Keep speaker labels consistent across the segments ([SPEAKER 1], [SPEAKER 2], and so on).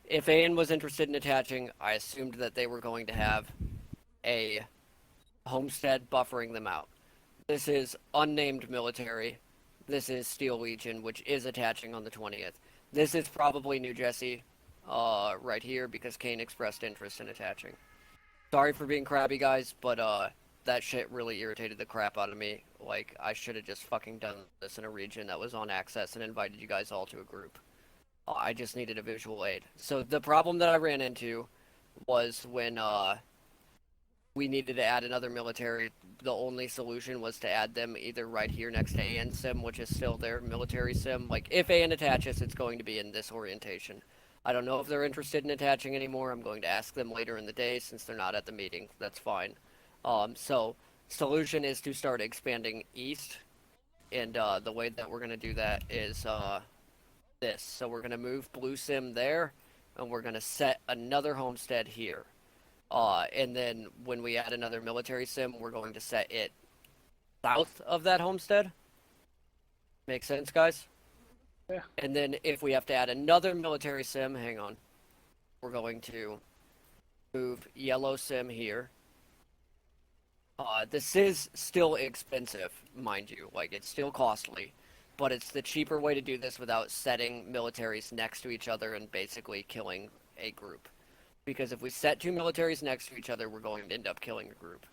[SPEAKER 1] If AN was interested in attaching, I assumed that they were going to have a homestead buffering them out. This is unnamed military. This is Steel Legion, which is attaching on the 20th. This is probably New Jersey, right here, because Kane expressed interest in attaching. Sorry for being crabby, guys, but that shit really irritated the crap out of me. Like, I should have just fucking done this in a region that was on access and invited you guys all to a group. I just needed a visual aid. So the problem that I ran into was when we needed to add another military. The only solution was to add them either right here next to AN sim, which is still their military sim. Like, if AN attaches, it's going to be in this orientation. I don't know if they're interested in attaching anymore. I'm going to ask them later in the day since they're not at the meeting. That's fine. So, solution is to start expanding east, and the way that we're going to do that is this. So we're going to move Blue Sim there, and we're going to set another homestead here. And then when we add another military sim, we're going to set it south of that homestead. Make sense, guys?
[SPEAKER 2] Yeah.
[SPEAKER 1] And then if we have to add another military sim, hang on. We're going to move yellow sim here. This is still expensive, mind you. Like, it's still costly. But it's the cheaper way to do this without setting militaries next to each other and basically killing a group. Because if we set two militaries next to each other, we're going to end up killing a group.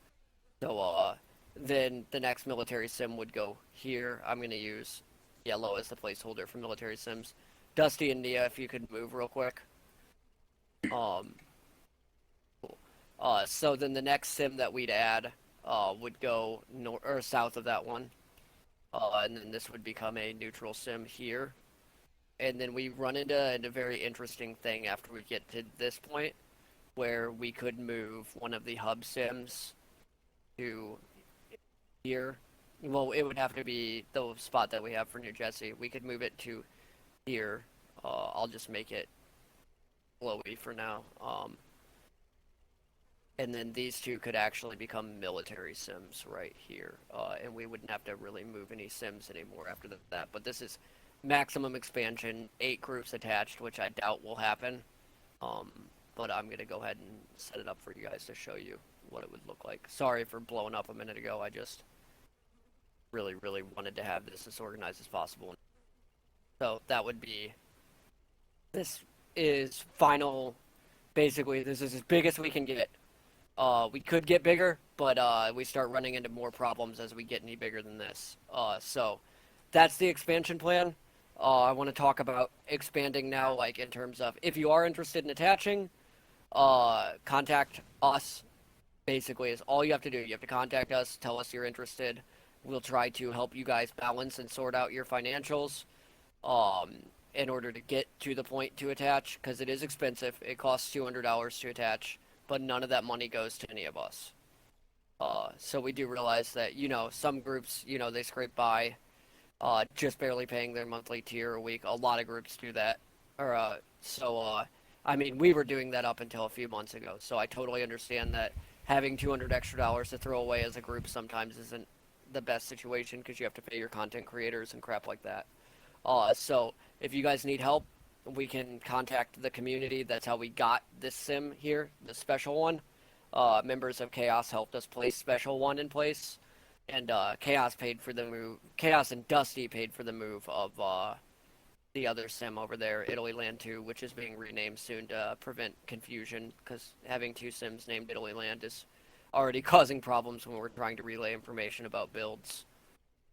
[SPEAKER 1] So, then the next military sim would go here. I'm going to use yellow as the placeholder for military sims. Dusty and Nia, if you could move real quick. Um, cool. So then the next sim that we'd add would go north or south of that one. And then this would become a neutral sim here. And then we run into a very interesting thing after we get to this point, where we could move one of the hub sims to here. Well, it would have to be the spot that we have for New Jersey. We could move it to here. I'll just make it flowy for now. And then these two could actually become military sims right here. And we wouldn't have to really move any sims anymore after that. But this is maximum expansion, 8 groups attached, which I doubt will happen. But I'm going to go ahead and set it up for you guys to show you what it would look like. Sorry for blowing up a minute ago. I just really, really wanted to have this as organized as possible. So that would be, this is final, basically this is as big as we can get. We could get bigger, but we start running into more problems as we get any bigger than this. So that's the expansion plan. I want to talk about expanding now, like in terms of if you are interested in attaching, contact us. Basically, is all you have to do. You have to contact us, tell us you're interested. We'll try to help you guys balance and sort out your financials in order to get to the point to attach, because it is expensive. It costs $200 to attach, but none of that money goes to any of us. So we do realize that, some groups, they scrape by just barely paying their monthly tier a week. A lot of groups do that. I mean, we were doing that up until a few months ago, so I totally understand that having 200 extra dollars to throw away as a group sometimes isn't the best situation because you have to pay your content creators and crap like that. So if you guys need help, we can contact the community. That's how we got this sim here, the special one. Members of Chaos helped us place special one in place, and Chaos paid for the move. Chaos and Dusty paid for the move of the other sim over there, Italy Land 2, which is being renamed soon to prevent confusion, because having two sims named Italy Land is already causing problems when we're trying to relay information about builds.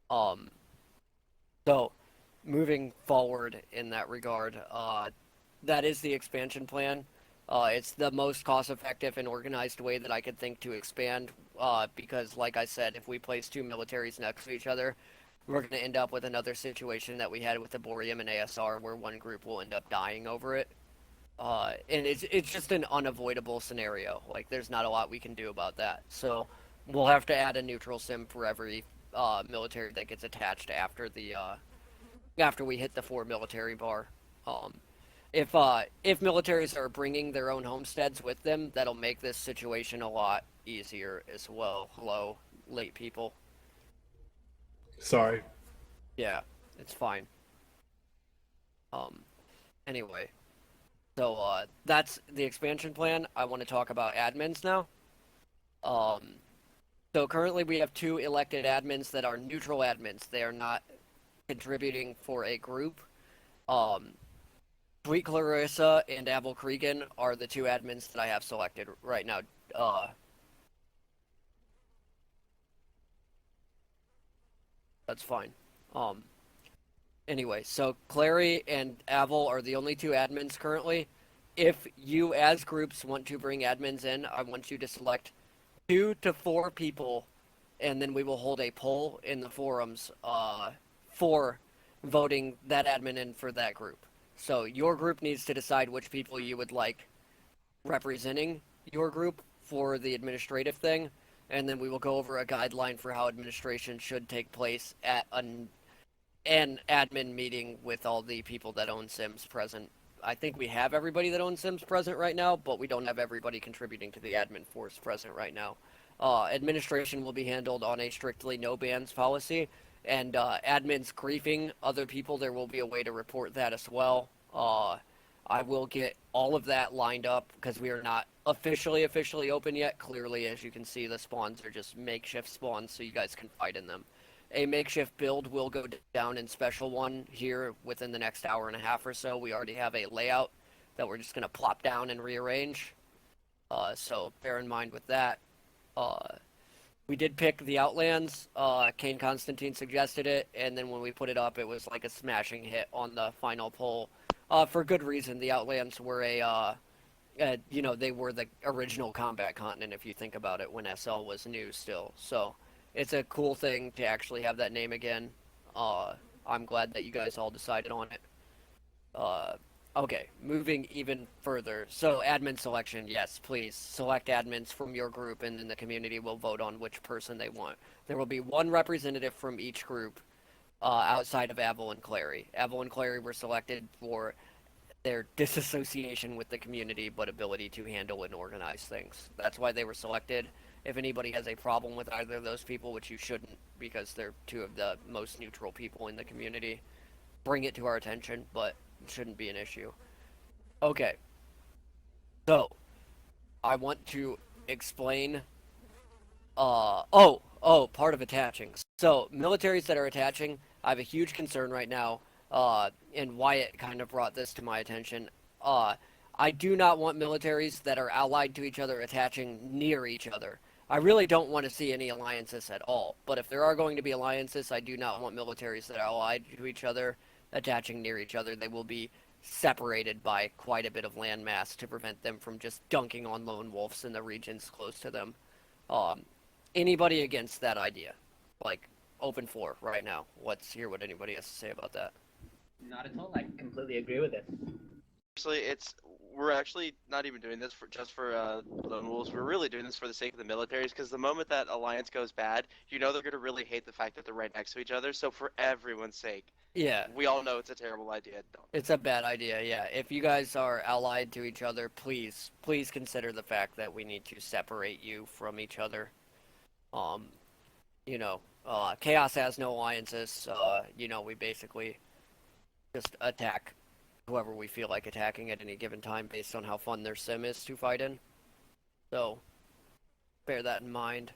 [SPEAKER 1] Um, so, moving forward in that regard, that is the expansion plan. It's the most cost-effective and organized way that I could think to expand, because, like I said, if we place two militaries next to each other, we're going to end up with another situation that we had with the Boreum and ASR, where one group will end up dying over it. And it's just an unavoidable scenario. Like, there's not a lot we can do about that. So, we'll have to add a neutral sim for every military that gets attached after we hit the 4 military bar. Um, if militaries are bringing their own homesteads with them, that'll make this situation a lot easier as well. Hello, late people.
[SPEAKER 2] Sorry.
[SPEAKER 1] Yeah, it's fine. Um, anyway, So that's the expansion plan. I want to talk about admins now. Um, so currently we have 2 elected admins that are neutral admins. They are not contributing for a group. Um, Sweet Clarissa and Abel Cregan are the 2 admins that I have selected right now. Uh, that's fine. Um, anyway, so Clary and Abel are the only 2 admins currently. If you, as groups, want to bring admins in, I want you to select 2 to 4 people, and then we will hold a poll in the forums for voting that admin in for that group. So your group needs to decide which people you would like representing your group for the administrative thing, and then we will go over a guideline for how administration should take place at an admin meeting with all the people that own Sims present. I think we have everybody that owns Sims present right now, but we don't have everybody contributing to the admin force present right now. Administration will be handled on a strictly no bans policy, and admins griefing other people, there will be a way to report that as well. I will get all of that lined up because we are not officially open yet. Clearly, as you can see, the spawns are just makeshift spawns, so you guys can fight in them. A makeshift build will go down in special one here within the next hour and a half or so. We already have a layout that we're just going to plop down and rearrange. So bear in mind with that. We did pick the Outlands. Kane Constantine suggested it, and then when we put it up, it was like a smashing hit on the final poll. For good reason. The Outlands were they were the original combat continent, if you think about it, when SL was new still. So it's a cool thing to actually have that name again. I'm glad that you guys all decided on it. Okay, moving even further. So admin selection, yes, please select admins from your group, and then the community will vote on which person they want. There will be 1 representative from each group outside of Abel and Clary. Abel and Clary were selected for their disassociation with the community, but ability to handle and organize things. That's why they were selected. If anybody has a problem with either of those people, which you shouldn't, because they're 2 of the most neutral people in the community, bring it to our attention, but it shouldn't be an issue. Okay, so I want to explain. Part of attaching. So militaries that are attaching, I have a huge concern right now. And Wyatt kind of brought this to my attention. I do not want militaries that are allied to each other attaching near each other. I really don't want to see any alliances at all. But if there are going to be alliances, I do not want militaries that are allied to each other attaching near each other. They will be separated by quite a bit of landmass to prevent them from just dunking on lone wolves in the regions close to them. Um, Anybody against that idea? Like, open floor right now. Let's hear what anybody has to say about that.
[SPEAKER 2] Not at all. I completely agree with it.
[SPEAKER 3] Actually, we're actually not even doing this for lone wolves. We're really doing this for the sake of the militaries, because the moment that alliance goes bad, they're going to really hate the fact that they're right next to each other. So for everyone's sake,
[SPEAKER 1] Yeah,
[SPEAKER 3] we all know it's a terrible idea. Don't.
[SPEAKER 1] it's a bad idea, yeah. If you guys are allied to each other, please consider the fact that we need to separate you from each other. Um, Chaos has no alliances. We basically just attack whoever we feel like attacking at any given time based on how fun their sim is to fight in. So, bear that in mind.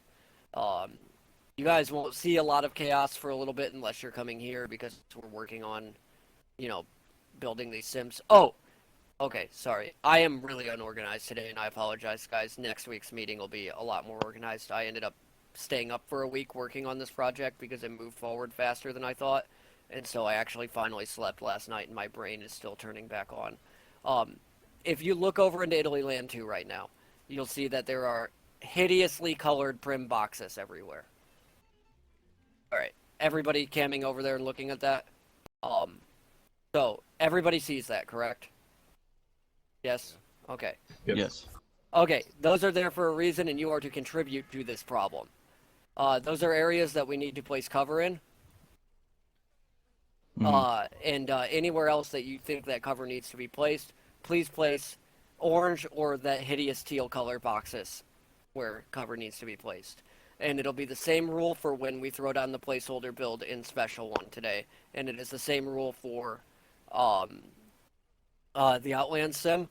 [SPEAKER 1] You guys won't see a lot of chaos for a little bit unless you're coming here, because we're working on, building these sims. Oh, okay, sorry. I am really unorganized today, and I apologize, guys. Next week's meeting will be a lot more organized. I ended up staying up for a week working on this project because it moved forward faster than I thought. And so I actually finally slept last night, and my brain is still turning back on. If you look over into Italy Land 2 right now, you'll see that there are hideously colored prim boxes everywhere. Alright, everybody camming over there and looking at that? So, everybody sees that, correct? Yes? Okay.
[SPEAKER 4] Yes.
[SPEAKER 1] Okay, those are there for a reason, and you are to contribute to this problem. Those are areas that we need to place cover in. Anywhere else that you think that cover needs to be placed, please place orange or that hideous teal color boxes where cover needs to be placed. And it'll be the same rule for when we throw down the placeholder build in Special 1 today. And it is the same rule for The Outland sim.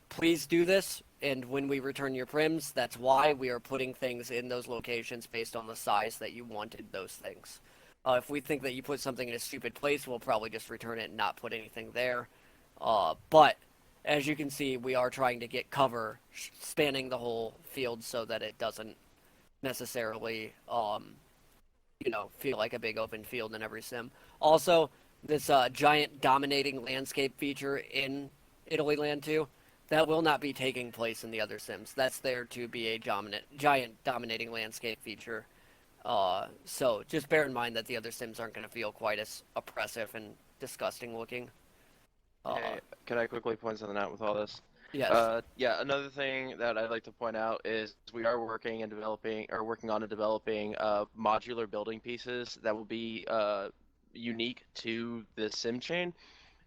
[SPEAKER 1] Please do this, and when we return your prims, that's why we are putting things in those locations based on the size that you wanted those things. If we think that you put something in a stupid place, we'll probably just return it and not put anything there. But as you can see, we are trying to get cover spanning the whole field so that it doesn't necessarily, feel like a big open field in every sim. Also, this giant dominating landscape feature in Italy Land 2, that will not be taking place in the other sims. That's there to be a giant dominating landscape feature. So just bear in mind that the other sims aren't going to feel quite as oppressive and disgusting looking.
[SPEAKER 3] Hey, can I quickly point something out with all this?
[SPEAKER 1] Yes.
[SPEAKER 3] Yeah, another thing that I'd like to point out is we are working and developing, or working on and developing modular building pieces that will be unique to the sim chain.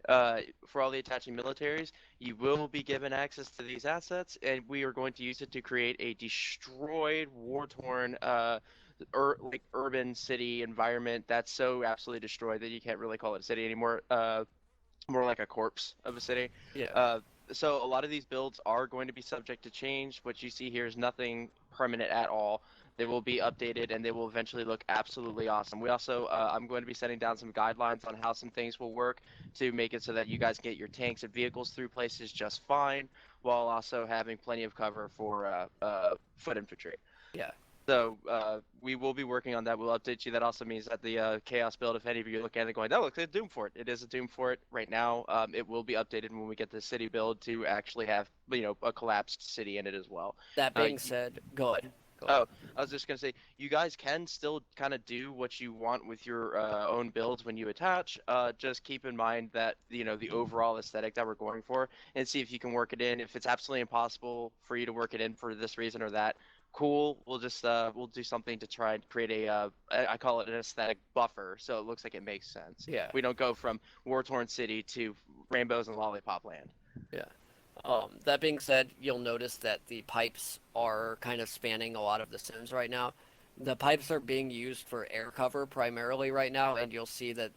[SPEAKER 3] For all the attaching militaries, you will be given access to these assets, and we are going to use it to create a destroyed, war-torn, like urban city environment that's so absolutely destroyed that you can't really call it a city anymore. More like a corpse of a city.
[SPEAKER 1] Yeah.
[SPEAKER 3] Uh, so a lot of these builds are going to be subject to change. What you see here is nothing permanent at all. They will be updated and they will eventually look absolutely awesome. We also, I'm going to be setting down some guidelines on how some things will work to make it so that you guys get your tanks and vehicles through places just fine, while also having plenty of cover for foot infantry.
[SPEAKER 1] Yeah.
[SPEAKER 3] So we will be working on that. We'll update you. That also means that the chaos build, if any of you look at it going, that looks like a Doom Fort. It is a Doom Fort right now. It will be updated when we get the city build to actually have a collapsed city in it as well.
[SPEAKER 1] That
[SPEAKER 3] Uh,
[SPEAKER 1] being said, go ahead. Go ahead.
[SPEAKER 3] Oh, I was just gonna say, you guys can still kind of do what you want with your own builds when you attach. Just keep in mind that the overall aesthetic that we're going for, and see if you can work it in. If it's absolutely impossible for you to work it in for this reason or that, cool. We'll just we'll do something to try and create a I call it an aesthetic buffer, so it looks like it makes sense.
[SPEAKER 1] Yeah.
[SPEAKER 3] We don't go from war-torn city to rainbows and lollipop land.
[SPEAKER 1] Yeah. That being said, you'll notice that the pipes are kind of spanning a lot of the sims right now. The pipes are being used for air cover primarily right now, and you'll see that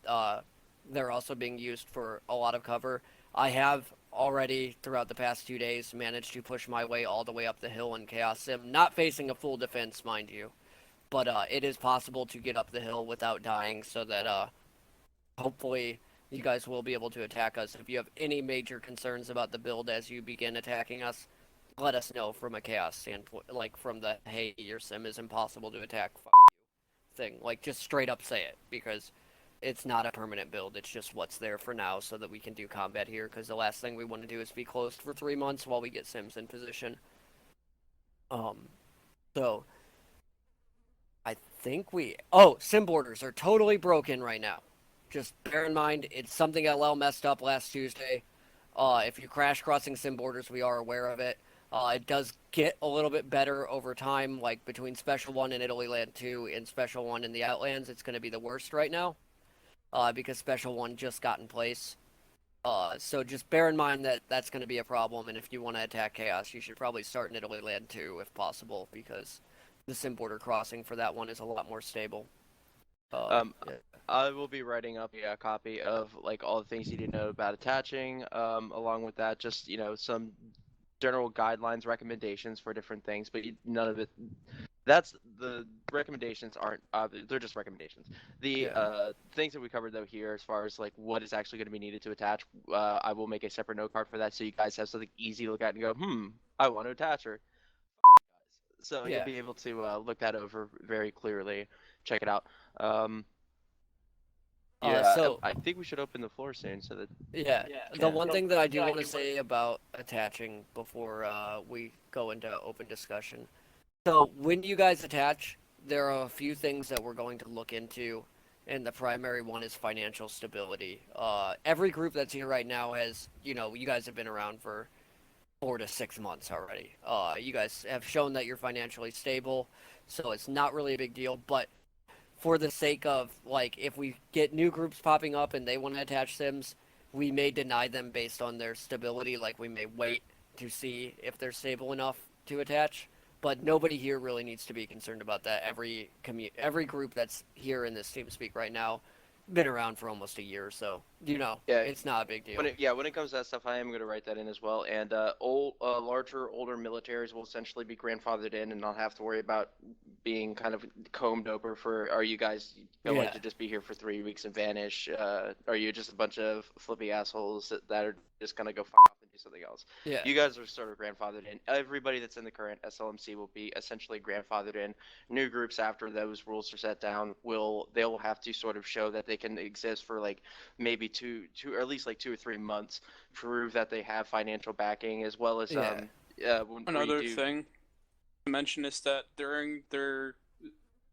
[SPEAKER 1] they're also being used for a lot of cover. I have already, throughout the past 2 days, managed to push my way all the way up the hill in Chaos Sim, not facing a full defense, mind you, but it is possible to get up the hill without dying, so that hopefully you guys will be able to attack us. If you have any major concerns about the build as you begin attacking us, let us know from a chaos standpoint, like from the hey, your sim is impossible to attack thing. Like just straight up say it, because it's not a permanent build. It's just what's there for now so that we can do combat here, because the last thing we want to do is be closed for 3 months while we get sims in position. So I think sim borders are totally broken right now. Just bear in mind, it's something LL messed up last Tuesday. If you crash crossing sim borders, we are aware of it. It does get a little bit better over time, like between Special 1 and Italy Land 2 and Special 1 in the Outlands, it's going to be the worst right now, because Special 1 just got in place. So just bear in mind that that's going to be a problem, and if you want to attack Chaos, you should probably start in Italy Land 2 if possible, because the sim border crossing for that one is a lot more stable. Yeah.
[SPEAKER 3] I will be writing up a copy of like all the things you need to know about attaching. Along with that, just some general guidelines, recommendations for different things, but none of it. That's the recommendations aren't. They're just recommendations. The
[SPEAKER 1] Yeah.
[SPEAKER 3] things that we covered though here, as far as like what is actually going to be needed to attach, I will make a separate note card for that, so you guys have something easy to look at and go, I want to attach her. So you'll
[SPEAKER 1] Yeah.
[SPEAKER 3] be able to look that over very clearly, check it out. Um, yeah,
[SPEAKER 1] So
[SPEAKER 3] I think we should open the floor soon so that
[SPEAKER 1] yeah, the
[SPEAKER 3] yeah.
[SPEAKER 1] one thing that I do want to say about attaching before we go into open discussion. So when you guys attach, there are a few things that we're going to look into, and the primary one is financial stability. Every group that's here right now has, you guys have been around for 4 to 6 months already. You guys have shown that you're financially stable, so it's not really a big deal. But for the sake of, like, if we get new groups popping up and they want to attach sims, we may deny them based on their stability. Like, we may wait to see if they're stable enough to attach. But nobody here really needs to be concerned about that. Every group that's here in this TeamSpeak right now been around for almost a year, so
[SPEAKER 3] Yeah.
[SPEAKER 1] it's not a big deal.
[SPEAKER 3] When it comes to that stuff, I am going to write that in as well. And larger, older militaries will essentially be grandfathered in and not have to worry about being kind of combed over for, are you guys going
[SPEAKER 1] Yeah.
[SPEAKER 3] to just be here for 3 weeks and vanish? Are you just a bunch of flippy assholes that are just going to go fuck off and do something else?
[SPEAKER 1] Yeah.
[SPEAKER 3] You guys are sort of grandfathered in. Everybody that's in the current SLMC will be essentially grandfathered in. New groups after those rules are set down they'll have to sort of show that they can exist for like maybe two or at least like 2 or 3 months, prove that they have financial backing, as well as
[SPEAKER 4] Another thing to mention is that during their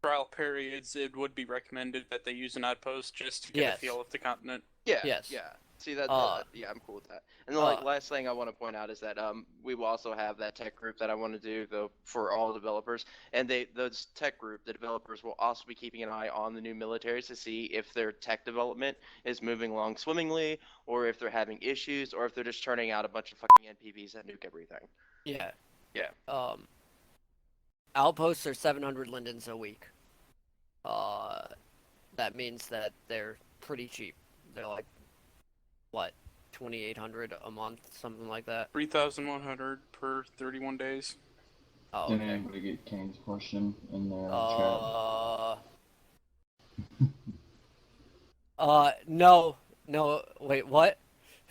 [SPEAKER 4] trial periods, it would be recommended that they use an outpost just to get a feel of the continent.
[SPEAKER 3] Yeah.
[SPEAKER 1] Yes.
[SPEAKER 3] Yeah. See that? Yeah, I'm cool with that. And the last thing I want to point out is that we will also have that tech group that I want to do though for all developers, and those tech group, the developers will also be keeping an eye on the new militaries to see if their tech development is moving along swimmingly, or if they're having issues, or if they're just turning out a bunch of fucking NPVs that nuke everything.
[SPEAKER 1] Yeah.
[SPEAKER 3] Yeah.
[SPEAKER 1] Outposts are 700 lindens a week. That means that they're pretty cheap. They're like, what, 2,800 a month, something like that.
[SPEAKER 4] 3,100 per 31 days.
[SPEAKER 1] Oh,
[SPEAKER 5] Did
[SPEAKER 1] okay.
[SPEAKER 5] anybody get Kane's question in their
[SPEAKER 1] No, wait, what?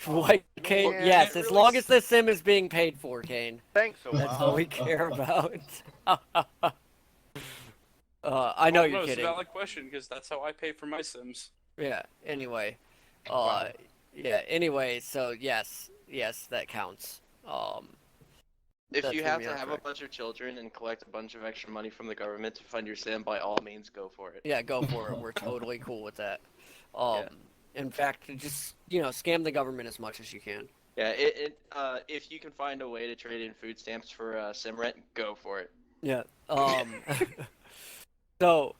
[SPEAKER 1] What, Kane?
[SPEAKER 3] Yeah,
[SPEAKER 1] Yes,
[SPEAKER 3] it
[SPEAKER 1] as
[SPEAKER 3] really
[SPEAKER 1] long as the sim is being paid for, Kane.
[SPEAKER 3] Thanks a
[SPEAKER 1] That's all we care about. I know you're
[SPEAKER 4] It's a
[SPEAKER 1] kidding.
[SPEAKER 4] valid question because that's how I pay for my Sims.
[SPEAKER 1] Yeah. Anyway,
[SPEAKER 3] Wow.
[SPEAKER 1] yeah. Anyway, so yes, that counts.
[SPEAKER 3] If
[SPEAKER 1] That's
[SPEAKER 3] you
[SPEAKER 1] gonna
[SPEAKER 3] have
[SPEAKER 1] be
[SPEAKER 3] to have a
[SPEAKER 1] incorrect.
[SPEAKER 3] bunch of children and collect a bunch of extra money from the government to fund your sim, by all means, go for it.
[SPEAKER 1] Yeah, go for it. We're totally cool with that.
[SPEAKER 3] Yeah.
[SPEAKER 1] In fact, just scam the government as much as you can.
[SPEAKER 3] Yeah, if you can find a way to trade in food stamps for sim rent, go for it.
[SPEAKER 1] Yeah. So,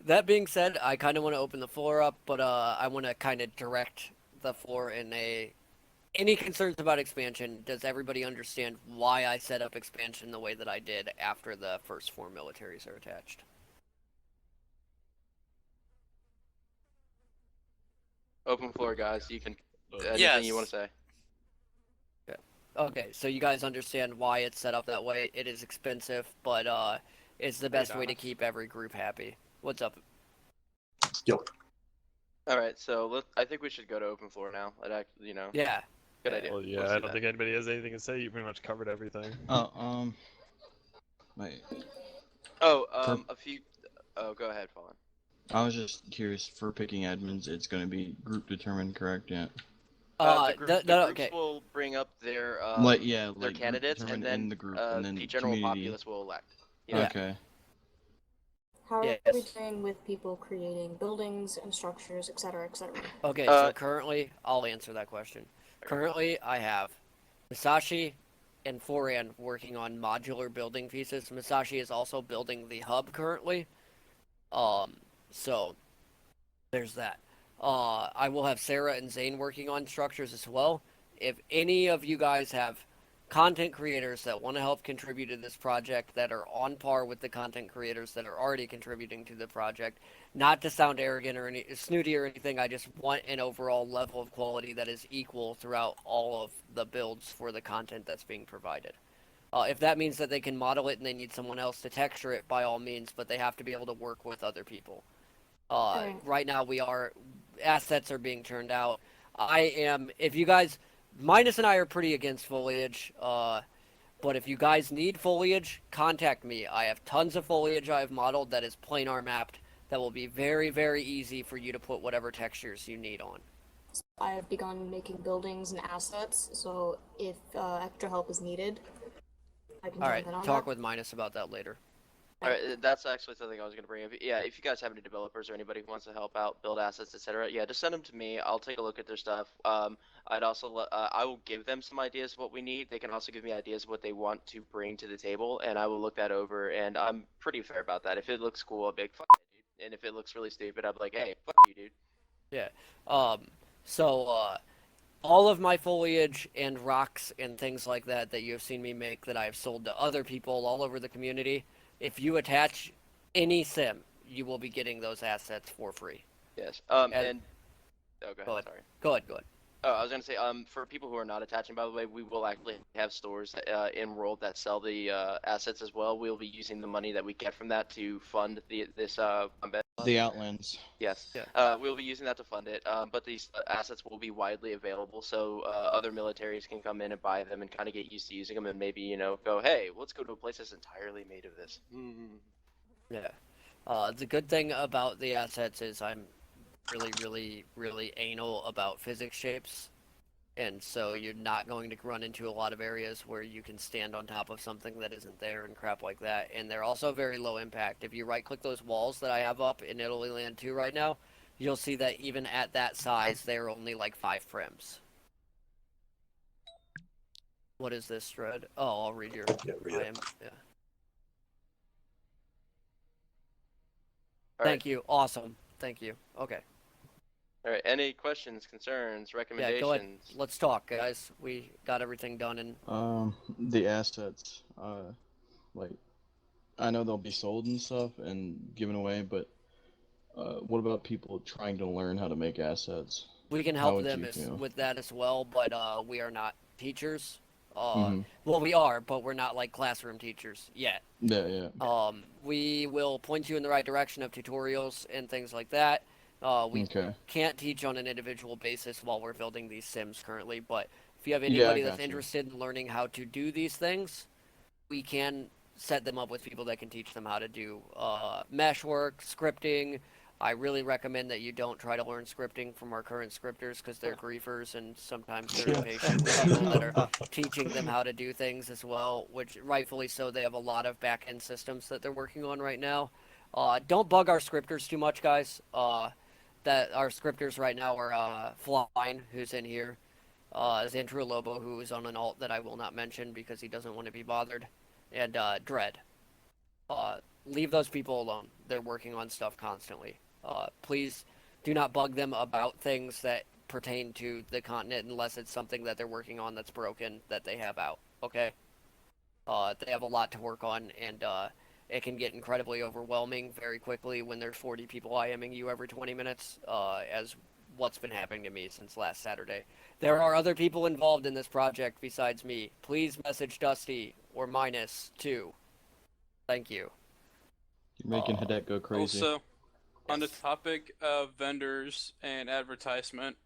[SPEAKER 1] that being said, I kind of want to open the floor up, but I want to kind of direct the floor in any concerns about expansion. Does everybody understand why I set up expansion the way that I did after the first 4 militaries are attached?
[SPEAKER 3] Open floor, guys. You can anything
[SPEAKER 4] Yes.
[SPEAKER 3] you want to say.
[SPEAKER 1] Okay, so you guys understand why it's set up that way. It is expensive, but it's the best way to keep every group happy. What's up?
[SPEAKER 3] All right, so I think we should go to open floor now.
[SPEAKER 1] Yeah.
[SPEAKER 3] Good idea.
[SPEAKER 6] Well, yeah,
[SPEAKER 3] Let's
[SPEAKER 6] I
[SPEAKER 3] do
[SPEAKER 6] don't
[SPEAKER 3] that.
[SPEAKER 6] think anybody has anything to say. You pretty much covered everything.
[SPEAKER 5] Wait.
[SPEAKER 3] A few. Oh, go ahead, Fallen.
[SPEAKER 5] I was just curious, for picking admins, it's gonna be group determined, correct? Yeah.
[SPEAKER 3] The groups
[SPEAKER 1] okay.
[SPEAKER 3] will bring up their
[SPEAKER 5] their
[SPEAKER 3] their candidates, and then
[SPEAKER 5] in the group, and then
[SPEAKER 3] the general
[SPEAKER 5] community.
[SPEAKER 3] populace will elect.
[SPEAKER 1] Yeah.
[SPEAKER 5] Okay.
[SPEAKER 7] How are
[SPEAKER 1] Yes.
[SPEAKER 7] we doing with people creating buildings and structures, etc., etc.?
[SPEAKER 1] Okay, so currently, I'll answer that question. Currently, I have Masashi and Foran working on modular building pieces. Masashi is also building the hub currently. So there's that. I will have Sarah and Zane working on structures as well. If any of you guys have content creators that want to help contribute to this project that are on par with the content creators that are already contributing to the project, not to sound arrogant or snooty or anything, I just want an overall level of quality that is equal throughout all of the builds for the content that's being provided. If that means that they can model it and they need someone else to texture it, by all means, but they have to be able to work with other people. Right now, assets are being turned out. If you guys, Minus and I are pretty against foliage, but if you guys need foliage, contact me. I have tons of foliage I have modeled that is planar mapped that will be very, very easy for you to put whatever textures you need on.
[SPEAKER 7] I have begun making buildings and assets, so if extra help is needed, I can
[SPEAKER 1] Alright,
[SPEAKER 7] jump in on
[SPEAKER 1] talk
[SPEAKER 7] that.
[SPEAKER 1] with Minus about that later.
[SPEAKER 3] All right, that's actually something I was going to bring up. Yeah, if you guys have any developers or anybody who wants to help out, build assets, etc., yeah, just send them to me. I'll take a look at their stuff. I'd also I will give them some ideas of what we need. They can also give me ideas of what they want to bring to the table, and I will look that over. And I'm pretty fair about that. If it looks cool, I'll be like, fuck it, dude. And if it looks really stupid, I'll be like, hey, fuck you, dude.
[SPEAKER 1] Yeah. All of my foliage and rocks and things like that you have seen me make that I have sold to other people all over the community, if you attach any sim, you will be getting those assets for free.
[SPEAKER 3] Yes.
[SPEAKER 1] And-
[SPEAKER 3] And oh, go
[SPEAKER 1] Go
[SPEAKER 3] ahead.
[SPEAKER 1] ahead.
[SPEAKER 3] Sorry.
[SPEAKER 1] Go ahead, go ahead.
[SPEAKER 3] Oh, I was gonna say, for people who are not attaching, by the way, we will actually have stores in World that sell the assets as well. We'll be using the money that we get from that to fund this combat.
[SPEAKER 5] The Outlands.
[SPEAKER 3] Yes.
[SPEAKER 1] Yeah.
[SPEAKER 3] We'll be using that to fund it. But these assets will be widely available, so other militaries can come in and buy them and kind of get used to using them, and maybe go, hey, let's go to a place that's entirely made of this.
[SPEAKER 1] Yeah. The good thing about the assets is I'm really anal about physics shapes. And so you're not going to run into a lot of areas where you can stand on top of something that isn't there and crap like that. And they're also very low impact. If you right-click those walls that I have up in Italy Land 2 right now, you'll see that even at that size, they're only like 5 frames. What is this thread? Oh, I'll read your...
[SPEAKER 8] Yeah, read it.
[SPEAKER 1] Yeah.
[SPEAKER 3] All
[SPEAKER 1] Thank you. Awesome. Thank you. Okay.
[SPEAKER 3] All right. Any questions, concerns,
[SPEAKER 1] Yeah,
[SPEAKER 3] recommendations?
[SPEAKER 1] go ahead. Let's talk, guys. We got everything done and...
[SPEAKER 5] The assets, like, I know they'll be sold and stuff and given away, but what about people trying to learn how to make assets?
[SPEAKER 1] We can
[SPEAKER 5] How
[SPEAKER 1] help
[SPEAKER 5] would
[SPEAKER 1] them
[SPEAKER 5] you feel?
[SPEAKER 1] with that as well, but we are not teachers.
[SPEAKER 5] Mhm.
[SPEAKER 1] Well, we are, but we're not like classroom teachers yet.
[SPEAKER 5] Yeah.
[SPEAKER 1] We will point you in the right direction of tutorials and things like that. We
[SPEAKER 5] Okay.
[SPEAKER 1] can't teach on an individual basis while we're building these sims currently, but if you have
[SPEAKER 5] Yeah, I
[SPEAKER 1] anybody that's
[SPEAKER 5] gotcha.
[SPEAKER 1] interested in learning how to do these things, we can set them up with people that can teach them how to do mesh work, scripting. I really recommend that you don't try to learn scripting from our current scripters because they're griefers and sometimes they're impatient with people that are teaching them how to do things as well, which rightfully so. They have a lot of back-end systems that they're working on right now. Don't bug our scripters too much, guys. That our scripters right now are Flying, who's in here, Xantru Lobo, who is on an alt that I will not mention because he doesn't want to be bothered, and Dread. Leave those people alone. They're working on stuff constantly. Please do not bug them about things that pertain to the continent unless it's something that they're working on that's broken that they have out. Okay? They have a lot to work on, and it can get incredibly overwhelming very quickly when there's 40 people IMing you every 20 minutes, as what's been happening to me since last Saturday. There are other people involved in this project besides me. Please message Dusty or Minus too. Thank you.
[SPEAKER 5] You're making Hadet go crazy.
[SPEAKER 4] Also, on the
[SPEAKER 1] Yes.
[SPEAKER 4] topic of vendors and advertisement,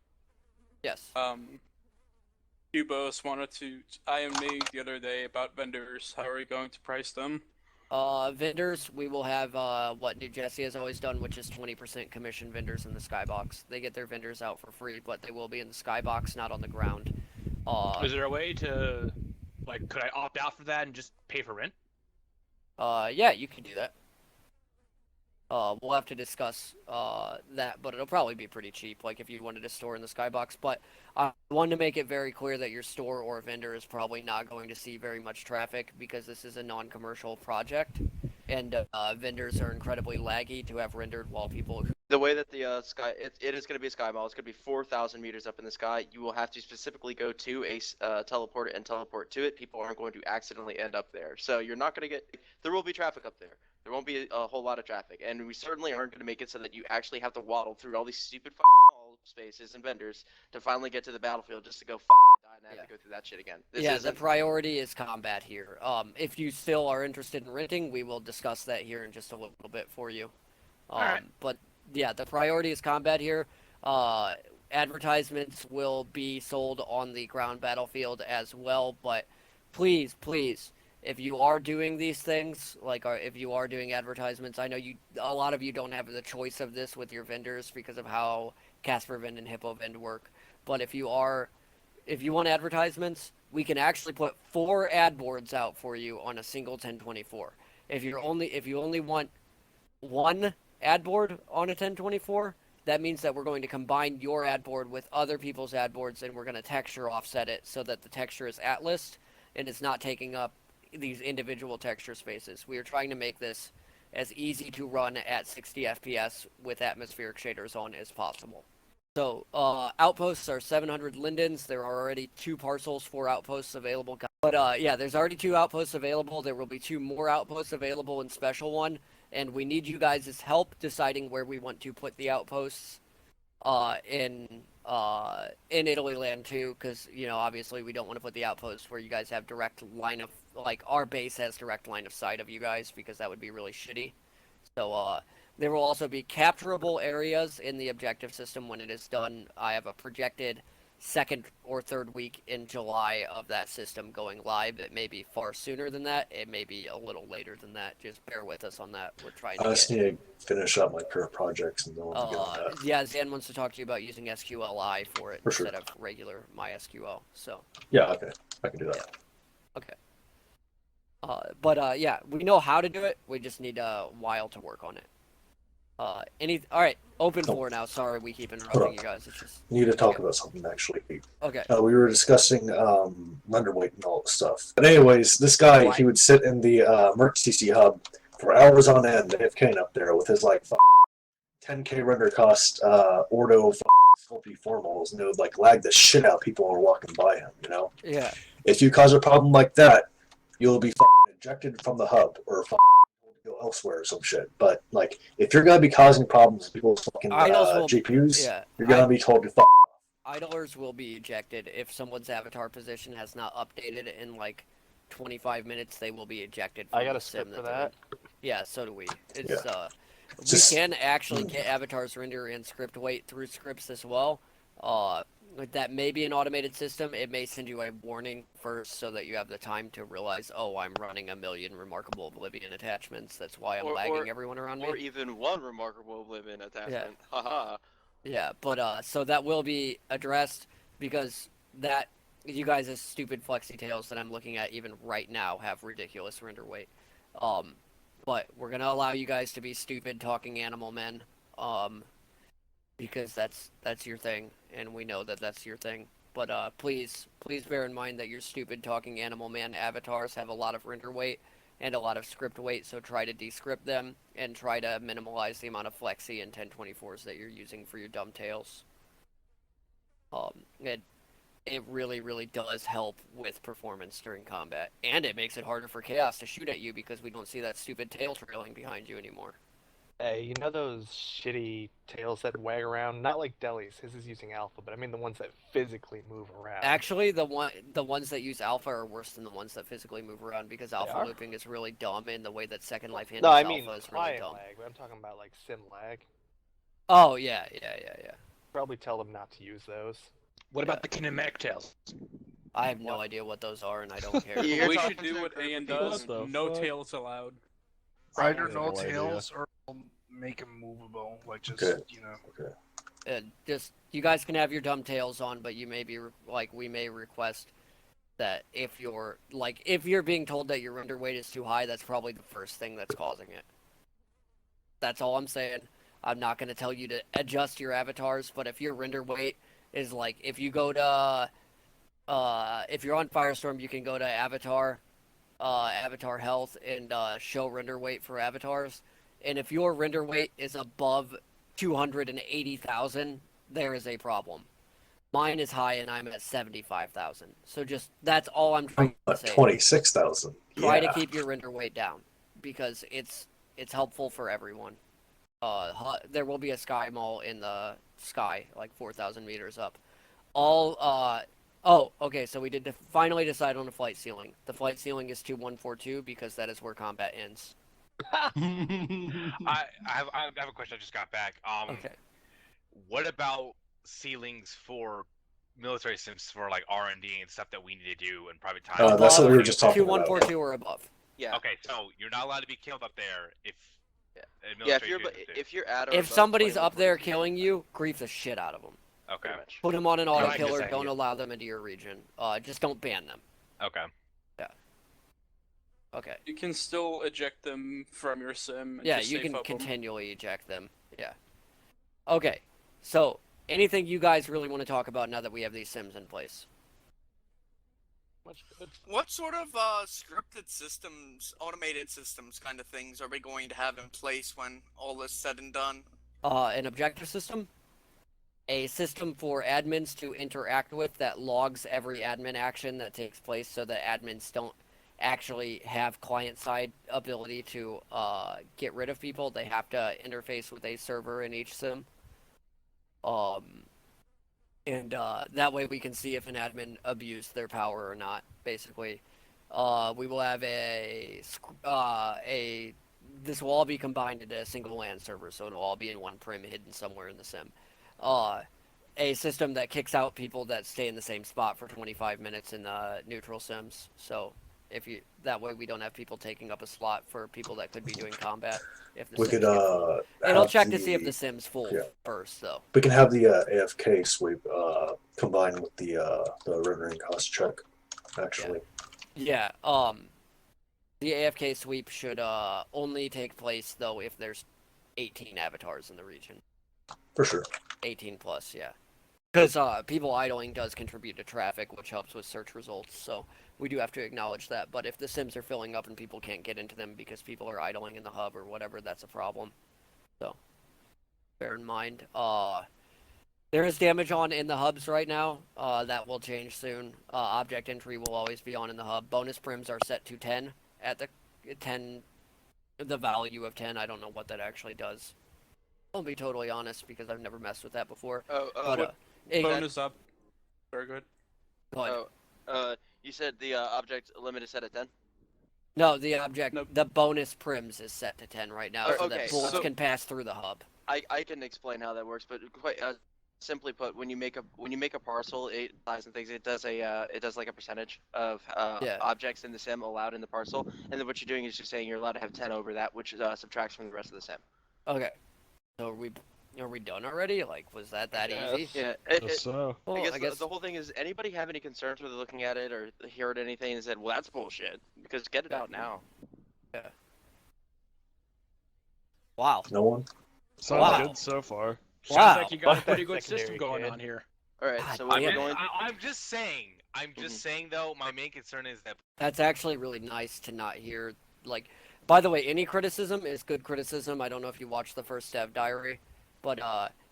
[SPEAKER 1] Yes.
[SPEAKER 4] Cubos wanted to IM me the other day about vendors. How are we going to price them?
[SPEAKER 1] Vendors, we will have what New Jesse has always done, which is 20% commission vendors in the skybox. They get their vendors out for free, but they will be in the skybox, not on the ground.
[SPEAKER 9] Is there a way to, like, could I opt out for that and just pay for rent?
[SPEAKER 1] Yeah, you can do that. We'll have to discuss that, but it'll probably be pretty cheap, like if you wanted to store in the skybox. But I want to make it very clear that your store or vendor is probably not going to see very much traffic because this is a non-commercial project, and vendors are incredibly laggy to have rendered while people...
[SPEAKER 3] The way that the sky, it is going to be a sky mall. It's going to be 4,000 meters up in the sky. You will have to specifically go to a teleport and teleport to it. People aren't going to accidentally end up there. So you're not going to get... There will be traffic up there. There won't be a whole lot of traffic. And we certainly aren't going to make it so that you actually have to waddle through all these stupid fucking mall spaces and vendors to finally get to the battlefield just to go die and have to go through that shit again.
[SPEAKER 1] Yeah, the priority is combat here. If you still are interested in renting, we will discuss that here in just a little bit for you.
[SPEAKER 9] Alright.
[SPEAKER 1] But yeah, the priority is combat here. Advertisements will be sold on the ground battlefield as well, but please, if you are doing these things, like if you are doing advertisements, I know a lot of you don't have the choice of this with your vendors because of how Casper Vend and Hippo Vend work. But if you want advertisements, we can actually put 4 ad boards out for you on a single 1024. If you only want 1 ad board on a 1024, that means that we're going to combine your ad board with other people's ad boards, and we're going to texture offset it so that the texture is atlas and it's not taking up these individual texture spaces. We are trying to make this as easy to run at 60 FPS with atmospheric shaders on as possible. So, outposts are 700 lindens. There are already 2 parcels for outposts available. But, yeah, there's already 2 outposts available. There will be 2 more outposts available in Special 1. And we need you guys' help deciding where we want to put the outposts. in Italy land too, because obviously we don't want to put the outpost where you guys have direct line of our base has direct line of sight of you guys because that would be really shitty. So there will also be capturable areas in the objective system when it is done. I have a projected second or third week in July of that system going live. It may be far sooner than that. It may be a little later than that. Just bear with us on that. We're trying to
[SPEAKER 8] I just need to finish up my current projects and then we'll get on that.
[SPEAKER 1] Yeah, Zan wants to talk to you about using SQLi for it
[SPEAKER 8] For sure.
[SPEAKER 1] instead of regular MySQL. So
[SPEAKER 8] Yeah, okay. I can do that.
[SPEAKER 1] yeah. Okay. But yeah, we know how to do it. We just need a while to work on it. All right, open floor now. Sorry, we keep interrupting you guys. It's just
[SPEAKER 8] We need to talk about something actually.
[SPEAKER 1] okay.
[SPEAKER 8] We were discussing lender weight and all that stuff. But anyways, this guy, he would sit in the emergency hub for hours on end, AFKing up there with his like 10k render cost Ordo Sculpey formals, and it would like lag the shit out of people who are walking by him.
[SPEAKER 1] Yeah.
[SPEAKER 8] If you cause a problem like that, you'll be ejected from the hub or go elsewhere or some shit. But like, if you're gonna be causing problems with people's fucking GPUs, you're gonna be told to fuck off.
[SPEAKER 1] Idlers will be ejected if someone's avatar position has not updated in like 25 minutes. They will be ejected. From
[SPEAKER 6] I got
[SPEAKER 1] the
[SPEAKER 6] a script
[SPEAKER 1] sim
[SPEAKER 6] for
[SPEAKER 1] that.
[SPEAKER 6] that.
[SPEAKER 1] Yeah, so do we. It's
[SPEAKER 8] we
[SPEAKER 1] can actually get avatars render and script weight through scripts as well. That may be an automated system. It may send you a warning first so that you have the time to realize, oh, I'm running a million Remarkable Oblivion attachments. That's why I'm lagging everyone around me.
[SPEAKER 3] Or even one Remarkable Oblivion attachment. Haha.
[SPEAKER 1] Yeah, but so that will be addressed because that you guys' stupid flexi tails that I'm looking at even right now have ridiculous render weight. But we're gonna allow you guys to be stupid talking animal men. Because that's your thing, and we know that that's your thing. But please bear in mind that your stupid talking animal man avatars have a lot of render weight and a lot of script weight, so try to descript them and try to minimize the amount of flexi and 1024s that you're using for your dumb tails. It really does help with performance during combat, and it makes it harder for chaos to shoot at you because we don't see that stupid tail trailing behind you anymore.
[SPEAKER 6] Hey, you know those shitty tails that wag around? Not like Deli's. His is using alpha, but I mean the ones that physically move around.
[SPEAKER 1] Actually, the ones that use alpha are worse than the ones that physically move around because alpha looping is really dumb, and the way that Second Life handles alpha is really dumb.
[SPEAKER 6] Lag, but I'm talking about like sim lag.
[SPEAKER 1] Oh yeah.
[SPEAKER 6] Probably tell them not to use those.
[SPEAKER 9] What about the kinematic tails?
[SPEAKER 1] I have no idea what those are, and I don't care.
[SPEAKER 4] We should do what AN does. No tails allowed.
[SPEAKER 10] Either no tails or make them movable, like just
[SPEAKER 1] Just you guys can have your dumb tails on, but you may be we may request that if you're being told that your render weight is too high, that's probably the first thing that's causing it. That's all I'm saying. I'm not going to tell you to adjust your avatars, but if your render weight is if you go to if you're on Firestorm, you can go to avatar health and show render weight for avatars, and if your render weight is above 280,000, there is a problem. Mine is high and I'm at 75,000. So that's all I'm trying to say.
[SPEAKER 8] 26,000.
[SPEAKER 1] Try to keep your render weight down because it's helpful for everyone. There will be a sky mall in the sky, 4,000 meters up. Okay, so we did finally decide on a flight ceiling. The flight ceiling is 2142 because that is where combat ends.
[SPEAKER 11] I have a question. I just got back.
[SPEAKER 1] Okay.
[SPEAKER 11] What about ceilings for military sims for R&D and stuff that we need to do in private time?
[SPEAKER 8] That's what we were just talking about.
[SPEAKER 1] 2142 or above.
[SPEAKER 3] Yeah.
[SPEAKER 11] Okay, so you're not allowed to be killed up there if.
[SPEAKER 3] If
[SPEAKER 1] somebody's up there killing you, grief the shit out of them.
[SPEAKER 11] Okay.
[SPEAKER 1] Put them on an auto killer. Don't allow them into your region. Just don't ban them.
[SPEAKER 11] Okay.
[SPEAKER 1] Yeah. Okay.
[SPEAKER 4] You can still eject them from your sim. And
[SPEAKER 1] Yeah,
[SPEAKER 4] just
[SPEAKER 1] you
[SPEAKER 4] safe
[SPEAKER 1] can
[SPEAKER 4] up 'em.
[SPEAKER 1] continually eject them. Yeah. Okay. So, anything you guys really want to talk about now that we have these sims in place?
[SPEAKER 12] What sort of scripted systems, automated systems kind of things are we going to have in place when all is said and done?
[SPEAKER 1] An objective system? A system for admins to interact with that logs every admin action that takes place so that admins don't actually have client-side ability to get rid of people. They have to interface with a server in each sim. And that way we can see if an admin abused their power or not. Basically, we will have this will all be combined into a single LAN server, so it'll all be in one prim hidden somewhere in the sim. A system that kicks out people that stay in the same spot for 25 minutes in neutral sims. So that way we don't have people taking up a slot for people that could be doing combat. If the
[SPEAKER 8] We
[SPEAKER 1] sims
[SPEAKER 8] could
[SPEAKER 1] get full. It'll check to see if the sim's full first, though.
[SPEAKER 8] We can have the AFK sweep combined with the rendering cost check. Actually.
[SPEAKER 1] Yeah. The AFK sweep should only take place though if there's 18 avatars in the region.
[SPEAKER 8] For sure.
[SPEAKER 1] 18 plus, yeah. Because people idling does contribute to traffic, which helps with search results, so we do have to acknowledge that. But if the sims are filling up and people can't get into them because people are idling in the hub or whatever, that's a problem. So, bear in mind. There is damage on in the hubs right now. That will change soon. Object entry will always be on in the hub. Bonus prims are set to 10 at the value of 10. I don't know what that actually does. I'll be totally honest because I've never messed with that before.
[SPEAKER 4] Bonus up. Very good.
[SPEAKER 1] Go ahead.
[SPEAKER 3] You said the object limit is set at 10?
[SPEAKER 1] No, the bonus prims is set to 10 right now, so that bullets
[SPEAKER 3] so
[SPEAKER 1] can pass through the hub.
[SPEAKER 3] I can explain how that works, but quite simply put, when you make a parcel, it does like a percentage of objects in the sim allowed in the parcel, and then what you're doing is just saying you're allowed to have 10 over that, which subtracts from the rest of the sim.
[SPEAKER 1] Okay. So are we done already? Like, was that easy?
[SPEAKER 3] Yeah.
[SPEAKER 5] So.
[SPEAKER 3] Well, I guess the whole thing is, anybody have any concerns with looking at it or heard anything and said, well, that's bullshit, because get it out now.
[SPEAKER 1] Yeah. Wow.
[SPEAKER 8] No one?
[SPEAKER 5] Sounds good so far.
[SPEAKER 9] Sounds like you got a pretty good system going on here.
[SPEAKER 3] Alright, so
[SPEAKER 11] I'm just saying. I'm just saying, though, my main concern is that...
[SPEAKER 1] That's actually really nice to not hear, like... By the way, any criticism is good criticism. I don't know if you watched the first Dev Diary, but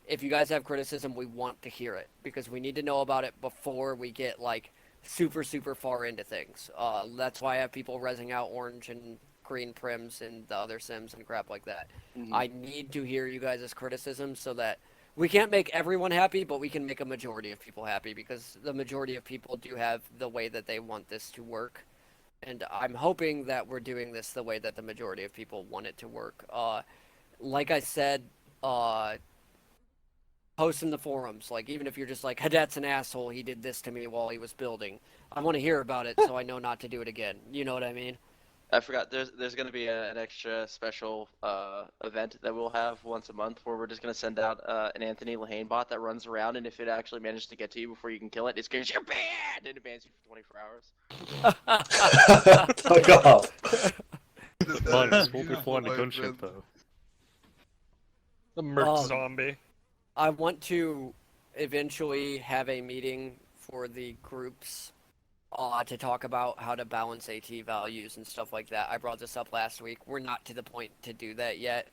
[SPEAKER 1] if you guys have criticism, we want to hear it, because we need to know about it before we get, like, super, super far into things. That's why I have people rezzing out orange and green prims and the other sims and crap like that. I need to hear you guys' criticism so that we can't make everyone happy, but we can make a majority of people happy, because the majority of people do have the way that they want this to work. And I'm hoping that we're doing this the way that the majority of people want it to work. Like I said, post in the forums, like, even if you're just like, Hadet's an asshole, he did this to me while he was building. I want to hear about it so I know not to do it again. You know what I mean?
[SPEAKER 3] I forgot, there's going to be an extra special event that we'll have once a month where we're just going to send out an Anthony Lehane bot that runs around, and if it actually manages to get to you before you can kill it, it's going to say, you're banned! And it bans you for 24 hours.
[SPEAKER 8] Fuck off.
[SPEAKER 6] This won't be flying a gunship, though. The merc zombie.
[SPEAKER 1] I want to eventually have a meeting for the groups to talk about how to balance AT values and stuff like that. I brought this up last week. We're not to the point to do that yet.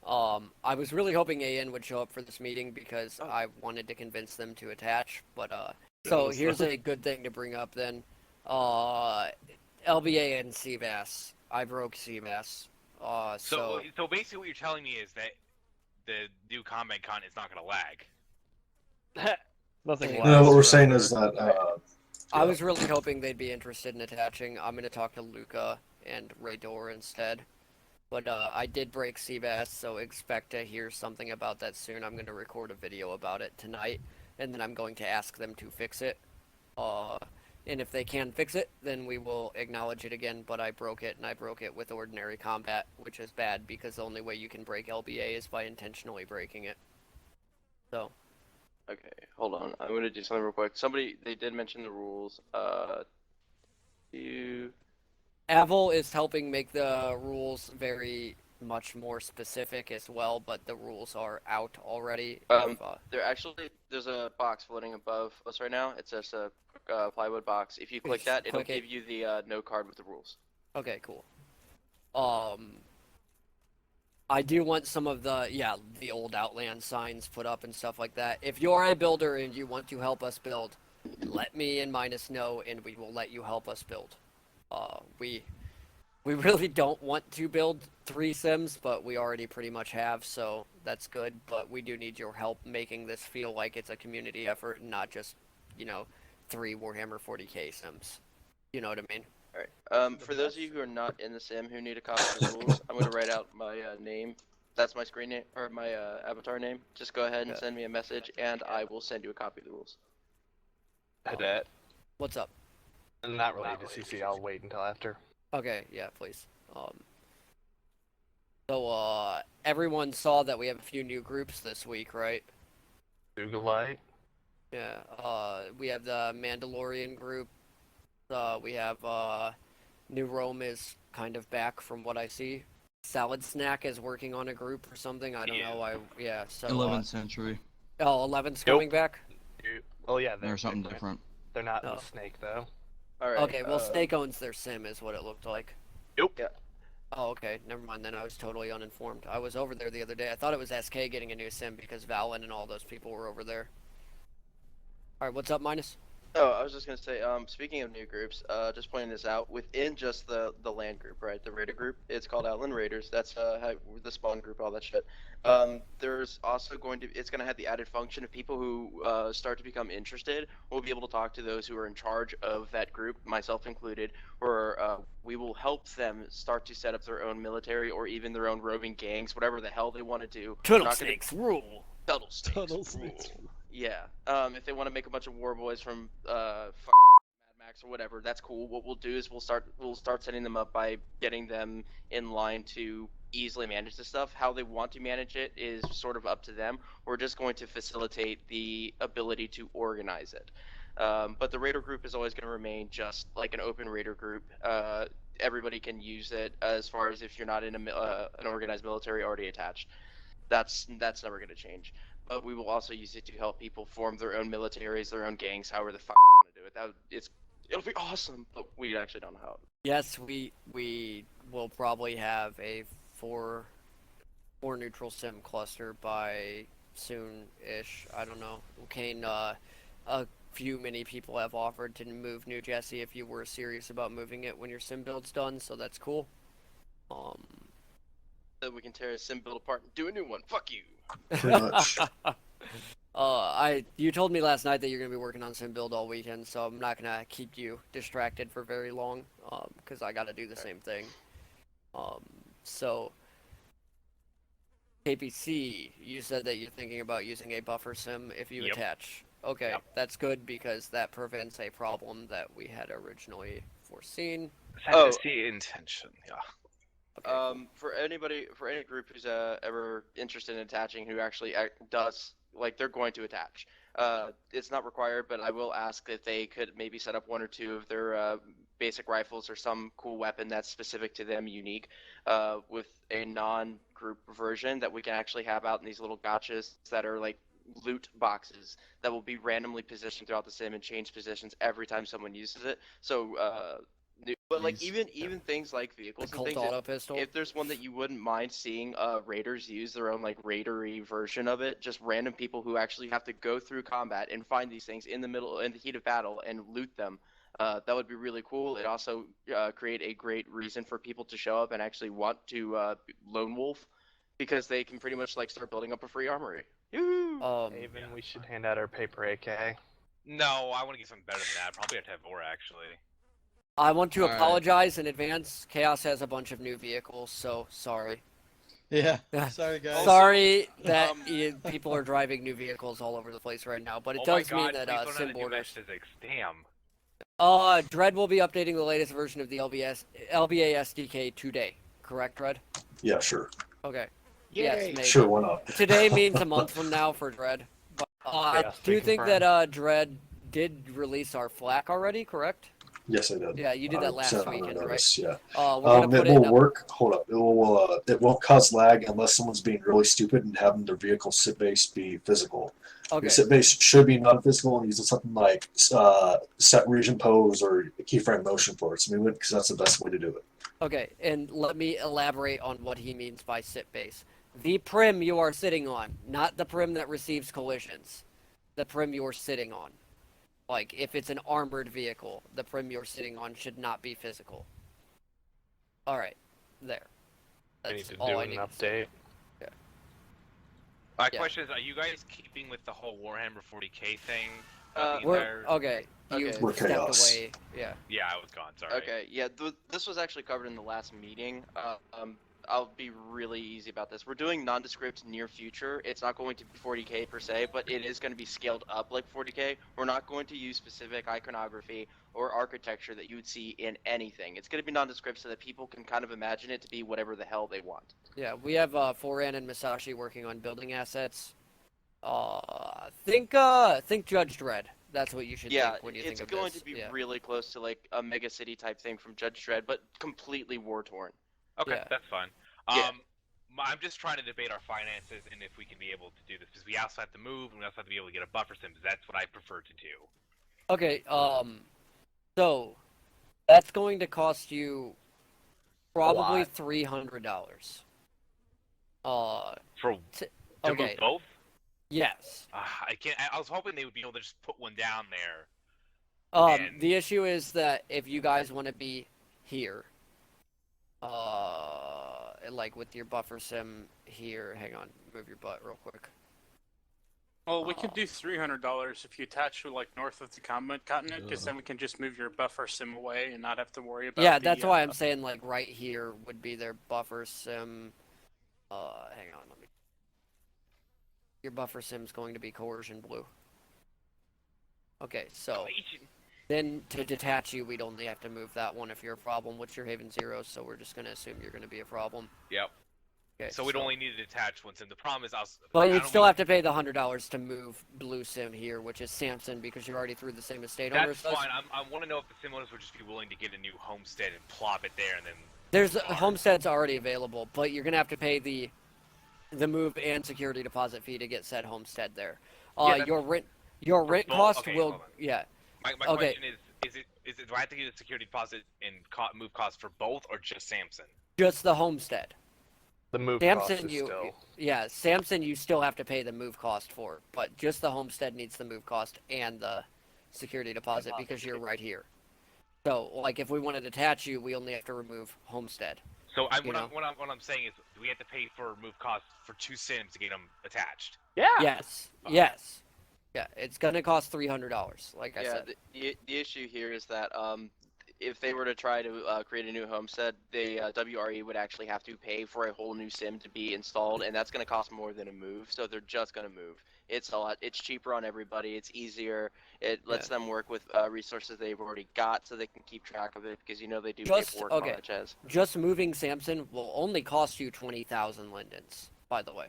[SPEAKER 1] I was really hoping AN would show up for this meeting because I wanted to convince them to attach, but so here's a good thing to bring up then. LBA and CVAS. I broke CVAS.
[SPEAKER 11] So basically what you're telling me is that the new Combat Con is not going to lag.
[SPEAKER 6] Nothing.
[SPEAKER 8] No, what we're saying is that
[SPEAKER 1] I was really hoping they'd be interested in attaching. I'm going to talk to Luca and Raydor instead. But I did break CVAS, so expect to hear something about that soon. I'm going to record a video about it tonight, and then I'm going to ask them to fix it. And if they can fix it, then we will acknowledge it again, but I broke it, and I broke it with ordinary combat, which is bad, because the only way you can break LBA is by intentionally breaking it. So...
[SPEAKER 3] Okay, hold on. I'm gonna do something real quick. They did mention the rules.
[SPEAKER 1] Avil is helping make the rules very much more specific as well, but the rules are out already.
[SPEAKER 3] There's a box floating above us right now. It says a plywood box. If you click that, it'll give you the note card with the rules.
[SPEAKER 1] Okay, cool. I do want some of the old Outlands signs put up and stuff like that. If you're a builder and you want to help us build, let me and Minus know, and we will let you help us build. We really don't want to build 3 sims, but we already pretty much have, so that's good. But we do need your help making this feel like it's a community effort and not just, 3 Warhammer 40k sims. You know what I mean?
[SPEAKER 3] Alright. For those of you who are not in the sim who need a copy of the rules, I'm going to write out my name. That's my screen name, or my avatar name. Just go ahead and send me a message, and I will send you a copy of the rules.
[SPEAKER 6] Hadet.
[SPEAKER 1] What's up?
[SPEAKER 6] Not really to CC. I'll wait until after.
[SPEAKER 1] Okay, yeah, please. So, everyone saw that we have a few new groups this week, right?
[SPEAKER 6] Googlite.
[SPEAKER 1] Yeah, we have the Mandalorian group. We have, New Rome is kind of back from what I see. Salad Snack is working on a group or something. I don't know. So
[SPEAKER 5] 11th century.
[SPEAKER 1] Oh, 11's coming back.
[SPEAKER 6] Oh yeah,
[SPEAKER 5] Or something different.
[SPEAKER 6] They're not the Snake though.
[SPEAKER 3] All right.
[SPEAKER 1] Okay, well, Snake owns their sim, is what it looked like.
[SPEAKER 6] Yep.
[SPEAKER 3] Yeah.
[SPEAKER 1] Oh, okay. Never mind. Then I was totally uninformed. I was over there the other day. I thought it was SK getting a new sim because Valen and all those people were over there. All right, what's up, Minus?
[SPEAKER 3] Oh, I was just gonna say, speaking of new groups, just pointing this out, within just the land group, right, the Raider group, it's called Outland Raiders. That's the spawn group, all that shit. There's also it's gonna have the added function of people who start to become interested. We'll be able to talk to those who are in charge of that group, myself included, or we will help them start to set up their own military or even their own roving gangs, whatever the hell they want to do.
[SPEAKER 1] Turtle Snakes rule.
[SPEAKER 3] Turtle Snakes rule. Yeah. If they want to make a bunch of war boys from Mad Max or whatever, that's cool. What we'll do is we'll start setting them up by getting them in line to easily manage this stuff. How they want to manage it is sort of up to them. We're just going to facilitate the ability to organize it. But the Raider group is always going to remain just like an open Raider group. Everybody can use it as far as if you're not in an organized military already attached. That's never going to change. But we will also use it to help people form their own militaries, their own gangs, however the fuck they want to do it. It'll be awesome, but we actually don't know how.
[SPEAKER 1] Yes, we will probably have a 4 neutral sim cluster by soon-ish. I don't know. Kane, a few many people have offered to move New Jesse if you were serious about moving it when your sim build's done, so that's cool.
[SPEAKER 3] So we can tear a sim build apart and do a new one. Fuck you.
[SPEAKER 8] Pretty much.
[SPEAKER 1] You told me last night that you're gonna be working on sim build all weekend, so I'm not gonna keep you distracted for very long, because I gotta do the same thing. So KPC, you said that you're thinking about using a buffer sim if you attach. Okay, that's good because that prevents a problem that we had originally foreseen.
[SPEAKER 11] That's the intention, yeah.
[SPEAKER 1] Okay,
[SPEAKER 3] for any group who's ever interested in attaching, who actually does, like, they're going to attach. It's not required, but I will ask if they could maybe set up 1 or 2 of their basic rifles or some cool weapon that's specific to them, unique, with a non-group version that we can actually have out in these little gotchas that are like loot boxes that will be randomly positioned throughout the sim and change positions every time someone uses it. So, but like even things like vehicles
[SPEAKER 1] the
[SPEAKER 3] and things,
[SPEAKER 1] auto pistol.
[SPEAKER 3] if there's one that you wouldn't mind seeing raiders use their own like raidery version of it, just random people who actually have to go through combat and find these things in the heat of battle and loot them, that would be really cool. It also create a great reason for people to show up and actually want to lone wolf, because they can pretty much like start building up a free armory.
[SPEAKER 6] Haven, we should hand out our paper AK.
[SPEAKER 11] No, I want to get something better than that. Probably have to have more, actually.
[SPEAKER 1] I want to apologize in advance. Chaos has a bunch of new vehicles, so sorry.
[SPEAKER 5] Yeah. Sorry, guys.
[SPEAKER 1] Sorry that people are driving new vehicles all over the place right now, but it does mean that sim borders.
[SPEAKER 11] Physics. Damn.
[SPEAKER 1] Dread will be updating the latest version of the LBA SDK today. Correct, Dread?
[SPEAKER 8] Yeah, sure.
[SPEAKER 1] Okay.
[SPEAKER 8] Yay.
[SPEAKER 1] Yes, maybe.
[SPEAKER 8] Sure, why not?
[SPEAKER 1] Today means a month from now for Dread. But, I do think that Dread did release our flak already, correct?
[SPEAKER 8] Yes, I did.
[SPEAKER 1] Yeah, you did that last weekend, right?
[SPEAKER 8] Yeah.
[SPEAKER 1] It
[SPEAKER 8] will work. Hold up. It won't cause lag unless someone's being really stupid and having their vehicle sit base be physical.
[SPEAKER 1] Okay.
[SPEAKER 8] Your sit base should be non-physical and using something like set region pose or keyframe motion for it. So because that's the best way to do it.
[SPEAKER 1] Okay, and let me elaborate on what he means by sit base. The prim you are sitting on, not the prim that receives collisions. The prim you're sitting on. Like, if it's an armored vehicle, the prim you're sitting on should not be physical. All right, there.
[SPEAKER 6] I need
[SPEAKER 1] That's
[SPEAKER 6] to
[SPEAKER 1] all
[SPEAKER 6] do
[SPEAKER 1] I
[SPEAKER 6] an
[SPEAKER 1] need to say.
[SPEAKER 6] update.
[SPEAKER 11] My
[SPEAKER 1] Yeah.
[SPEAKER 11] question is, are you guys keeping with the whole Warhammer 40k thing?
[SPEAKER 1] Okay. You
[SPEAKER 3] Okay.
[SPEAKER 8] We're
[SPEAKER 1] stepped
[SPEAKER 8] chaos.
[SPEAKER 1] away. Yeah.
[SPEAKER 11] Yeah, I was gone. Sorry.
[SPEAKER 3] Okay, yeah, this was actually covered in the last meeting. I'll be really easy about this. We're doing nondescript near future. It's not going to be 40k per se, but it is going to be scaled up like 40k. We're not going to use specific iconography or architecture that you would see in anything. It's going to be nondescript so that people can kind of imagine it to be whatever the hell they want.
[SPEAKER 1] Yeah, we have Foran and Masashi working on building assets. Think Judge Dredd. That's what you should think when you think of this.
[SPEAKER 3] It's going to be really close to like a mega city type thing from Judge Dredd, but completely war torn.
[SPEAKER 11] Okay,
[SPEAKER 1] Yeah.
[SPEAKER 11] that's fine.
[SPEAKER 3] Yeah.
[SPEAKER 11] I'm just trying to debate our finances and if we can be able to do this because we also have to move and we also have to be able to get a buffer sim. That's what I prefer to do.
[SPEAKER 1] Okay. So that's going to cost you probably $300.
[SPEAKER 11] To move
[SPEAKER 1] Okay.
[SPEAKER 11] both?
[SPEAKER 1] Yes.
[SPEAKER 11] I can't. I was hoping they would be able to just put one down there.
[SPEAKER 1] The issue is that if you guys want to be here, like with your buffer sim here, hang on, move your butt real quick.
[SPEAKER 4] Well, we could do $300 if you attach to like north of the continent, because then we can just move your buffer sim away and not have to worry about.
[SPEAKER 1] Yeah, that's why I'm saying like right here would be their buffer sim. Hang on, let me. Your buffer sim's going to be coercion blue. Okay, so then to detach you, we'd only have to move that one if you're a problem with your Haven Zeros, so we're just going to assume you're going to be a problem.
[SPEAKER 11] Yep.
[SPEAKER 1] Okay,
[SPEAKER 11] So we'd only need to detach one sim. The problem is
[SPEAKER 1] But you'd still have to pay the $100 to move blue sim here, which is Samson, because you're already through the same estate owners.
[SPEAKER 11] That's fine. I want to know if the sim owners would just be willing to get a new homestead and plop it there, and then.
[SPEAKER 1] There's homesteads already available, but you're gonna have to pay the move and security deposit fee to get said homestead there. Your rent cost will
[SPEAKER 11] My question is it do I have to get a security deposit and move cost for both or just Samson?
[SPEAKER 1] Just the homestead.
[SPEAKER 6] The move
[SPEAKER 1] Samson,
[SPEAKER 6] cost is still.
[SPEAKER 1] Yeah, Samson you still have to pay the move cost for, but just the homestead needs the move cost and the security deposit because you're right here. So, like, if we want to detach you, we only have to remove homestead.
[SPEAKER 11] So what I'm saying is, do we have to pay for move costs for 2 sims to get them attached?
[SPEAKER 6] Yeah.
[SPEAKER 1] Yes. Yes. Yeah, it's gonna cost $300, like I said.
[SPEAKER 3] The issue here is that if they were to try to create a new homestead, the WRE would actually have to pay for a whole new sim to be installed, and that's going to cost more than a move. So they're just going to move. It's a lot. It's cheaper on everybody. It's easier. It lets them work with resources they've already got, so they can keep track of it because they do paperwork on the chest.
[SPEAKER 1] Just moving Samson will only cost you 20,000 lindens, by the way.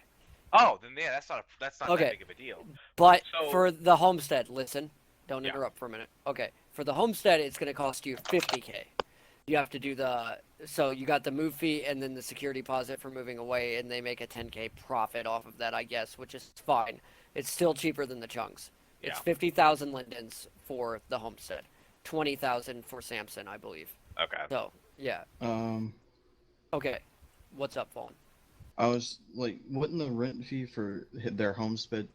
[SPEAKER 11] Oh, then yeah, that's not that big of a deal.
[SPEAKER 1] But for the homestead, listen, don't interrupt for a minute. Okay, for the homestead, it's going to cost you 50k. You have to do so you got the move fee and then the security deposit for moving away, and they make a 10k profit off of that, I guess, which is fine. It's still cheaper than the chunks. It's 50,000 lindens for the homestead, 20,000 for Samson, I believe.
[SPEAKER 11] Okay.
[SPEAKER 1] So yeah. Okay, what's up, Vaughn?
[SPEAKER 5] I was like, wouldn't the rent fee for their homestead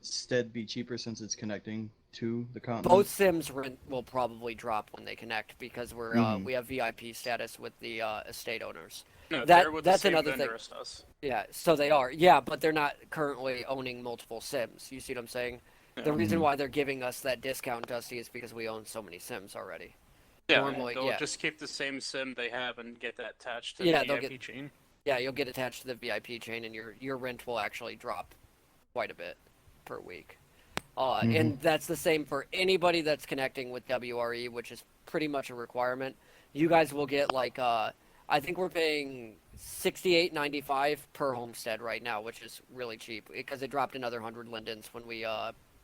[SPEAKER 5] be cheaper since it's connecting to the continent?
[SPEAKER 1] Both sims rent will probably drop when they connect because we have VIP status with the estate owners.
[SPEAKER 4] No,
[SPEAKER 1] that's another thing.
[SPEAKER 4] As us.
[SPEAKER 1] Yeah, so they are. Yeah, but they're not currently owning multiple sims. You see what I'm saying?
[SPEAKER 4] Yeah.
[SPEAKER 1] The reason why they're giving us that discount, Dusty, is because we own so many sims already.
[SPEAKER 4] Yeah,
[SPEAKER 1] normally,
[SPEAKER 4] they'll just keep the same sim they have and get that attached to
[SPEAKER 1] Yeah,
[SPEAKER 4] the
[SPEAKER 1] they'll
[SPEAKER 4] VIP
[SPEAKER 1] get-
[SPEAKER 4] chain.
[SPEAKER 1] Yeah, you'll get attached to the VIP chain, and your rent will actually drop quite a bit per week. And that's the same for anybody that's connecting with WRE, which is pretty much a requirement. You guys will get like I think we're paying $68.95 per homestead right now, which is really cheap because it dropped another 100 lindens when we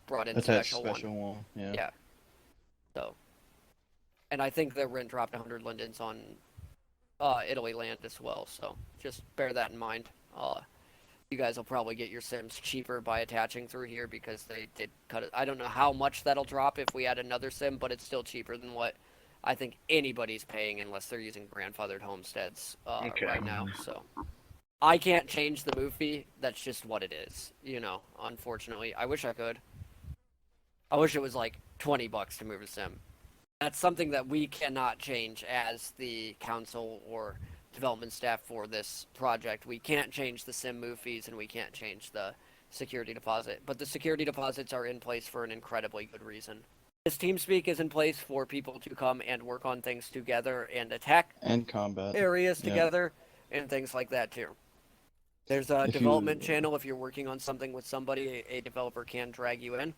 [SPEAKER 1] brought in special one. Yeah. So, and I think the rent dropped 100 lindens on Italy land as well. So just bear that in mind. You guys will probably get your sims cheaper by attaching through here because they did cut it. I don't know how much that'll drop if we add another sim, but it's still cheaper than what I think anybody's paying unless they're using grandfathered homesteads right now. So I can't change the move fee. That's just what it is. Unfortunately. I wish I could. I wish it was like $20 to move a sim. That's something that we cannot change as the council or development staff for this project. We can't change the sim move fees and we can't change the security deposit. But the security deposits are in place for an incredibly good reason. This TeamSpeak is in place for people to come and work on things together and attack
[SPEAKER 5] And combat
[SPEAKER 1] areas together and things like that too. There's a development channel. If you're working on something with somebody, a developer can drag you in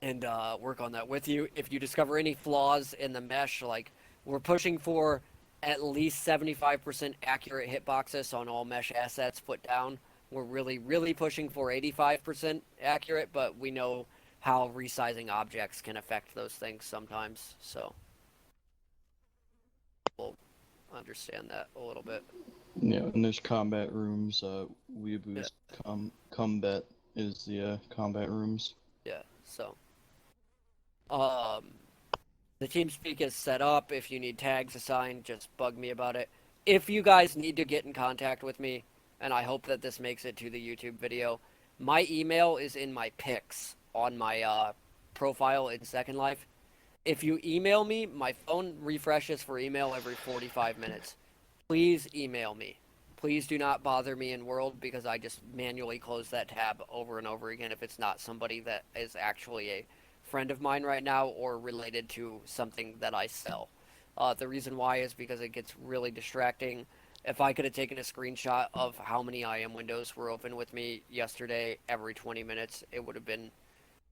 [SPEAKER 1] and work on that with you. If you discover any flaws in the mesh, like we're pushing for at least 75% accurate hitboxes on all mesh assets put down. We're really pushing for 85% accurate, but we know how resizing objects can affect those things sometimes, so we'll understand that a little bit.
[SPEAKER 5] Yeah, and there's combat rooms. Weeaboo's combat is the combat rooms.
[SPEAKER 1] Yeah, so the TeamSpeak is set up. If you need tags assigned, just bug me about it. If you guys need to get in contact with me, and I hope that this makes it to the YouTube video, my email is in my pics on my profile in Second Life. If you email me, my phone refreshes for email every 45 minutes. Please email me. Please do not bother me in World because I just manually close that tab over and over again if it's not somebody that is actually a friend of mine right now or related to something that I sell. The reason why is because it gets really distracting. If I could have taken a screenshot of how many IM windows were open with me yesterday every 20 minutes, it would have been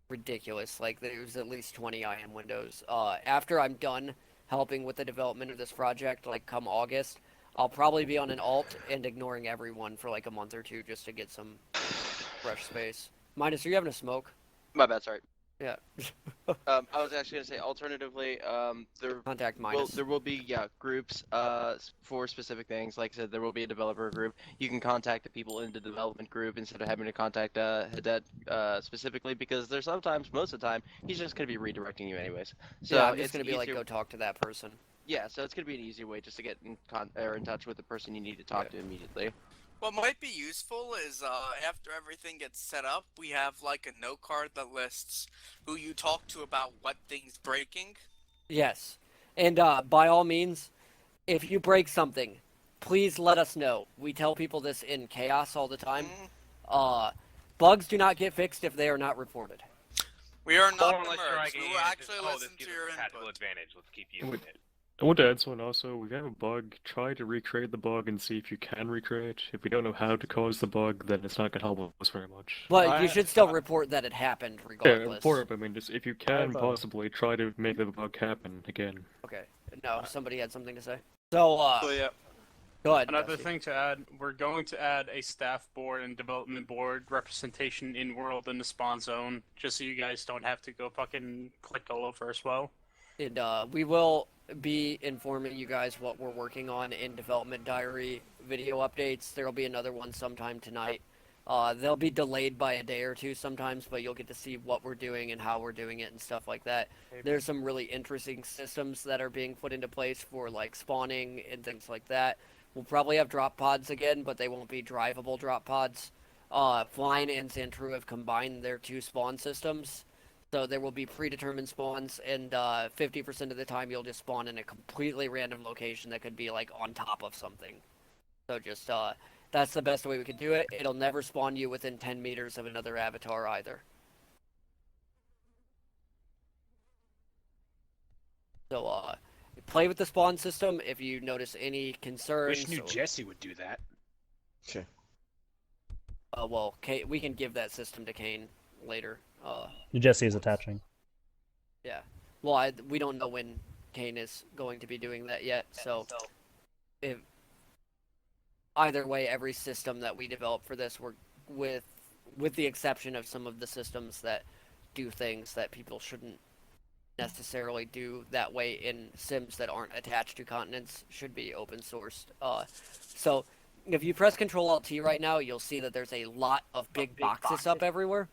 [SPEAKER 1] ridiculous. Like, there was at least 20 IM windows. After I'm done helping with the development of this project, like come August, I'll probably be on an alt and ignoring everyone for like a month or two just to get some fresh space. Minus, are you having a smoke?
[SPEAKER 3] My bad, sorry.
[SPEAKER 1] Yeah.
[SPEAKER 3] I was actually gonna say, alternatively,
[SPEAKER 1] Contact Minus.
[SPEAKER 3] there will be groups for specific things. Like I said, there will be a developer group. You can contact the people in the development group instead of having to contact Hadet specifically, because there's sometimes, most of the time, he's just gonna be redirecting you anyways. So
[SPEAKER 1] yeah, I'm just
[SPEAKER 3] it's
[SPEAKER 1] gonna be like, go talk to that person.
[SPEAKER 3] Yeah, so it's gonna be an easier way just to get in touch with the person you need to talk to immediately.
[SPEAKER 12] What might be useful is after everything gets set up, we have like a note card that lists who you talk to about what thing's breaking.
[SPEAKER 1] Yes. And by all means, if you break something, please let us know. We tell people this in Chaos all the time. Bugs do not get fixed if they are not reported.
[SPEAKER 12] We are not the
[SPEAKER 11] Unless you're
[SPEAKER 12] merge.
[SPEAKER 11] like,
[SPEAKER 12] We will actually
[SPEAKER 11] this
[SPEAKER 12] listen
[SPEAKER 11] gives
[SPEAKER 12] to
[SPEAKER 11] us
[SPEAKER 12] your
[SPEAKER 11] a tactical
[SPEAKER 12] input.
[SPEAKER 11] advantage. Let's keep using it.
[SPEAKER 13] I want to add something also. We have a bug. Try to recreate the bug and see if you can recreate. If we don't know how to cause the bug, then it's not going to help us very much.
[SPEAKER 1] But you should still report that it happened regardless.
[SPEAKER 13] Yeah, report it. I mean, just if you can possibly try to make the bug happen again.
[SPEAKER 1] Okay. No, somebody had something to say. So,
[SPEAKER 4] yeah.
[SPEAKER 1] Go ahead.
[SPEAKER 4] Another
[SPEAKER 1] Dusty.
[SPEAKER 4] thing to add, we're going to add a staff board and development board representation in World in the spawn zone, just so you guys don't have to go fucking click all over as well.
[SPEAKER 1] And we will be informing you guys what we're working on in development diary video updates. There'll be another one sometime tonight. They'll be delayed by a day or two sometimes, but you'll get to see what we're doing and how we're doing it and stuff like that. There's some really interesting systems that are being put into place for like spawning and things like that. We'll probably have drop pods again, but they won't be drivable drop pods. Flying and Santru have combined their two spawn systems. So there will be predetermined spawns, and 50% of the time you'll just spawn in a completely random location that could be like on top of something. So just, that's the best way we can do it. It'll never spawn you within 10 meters of another avatar either. So, play with the spawn system if you notice any concerns.
[SPEAKER 9] Wish New Jesse would do that.
[SPEAKER 5] Okay.
[SPEAKER 1] Well, we can give that system to Kane later.
[SPEAKER 14] New Jesse is attaching.
[SPEAKER 1] Yeah. Well, we don't know when Kane is going to be doing that yet, so if either way, every system that we develop for this, we're with the exception of some of the systems that do things that people shouldn't necessarily do that way in sims that aren't attached to continents, should be open sourced. So if you press Control-Alt-T right now, you'll see that there's a lot of big boxes up everywhere.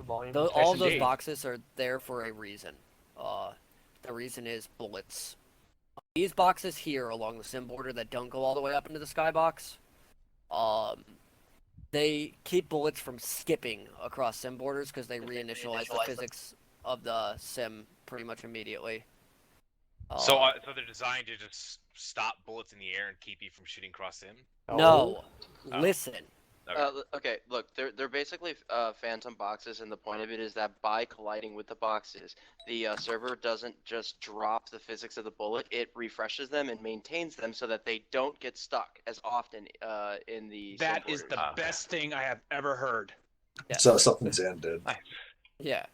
[SPEAKER 1] All those boxes are there for a reason. The reason is bullets. These boxes here along the sim border that don't go all the way up into the skybox, they keep bullets from skipping across sim borders because they reinitialize the physics of the sim pretty much immediately.
[SPEAKER 11] So they're designed to just stop bullets in the air and keep you from shooting across him?
[SPEAKER 1] No. Listen.
[SPEAKER 3] Okay, look, they're basically phantom boxes, and the point of it is that by colliding with the boxes, the server doesn't just drop the physics of the bullet; it refreshes them and maintains them so that they don't get stuck as often in the.
[SPEAKER 9] That is the best thing I have ever heard.
[SPEAKER 1] Yes.
[SPEAKER 8] So something Zan did.
[SPEAKER 1] Yeah.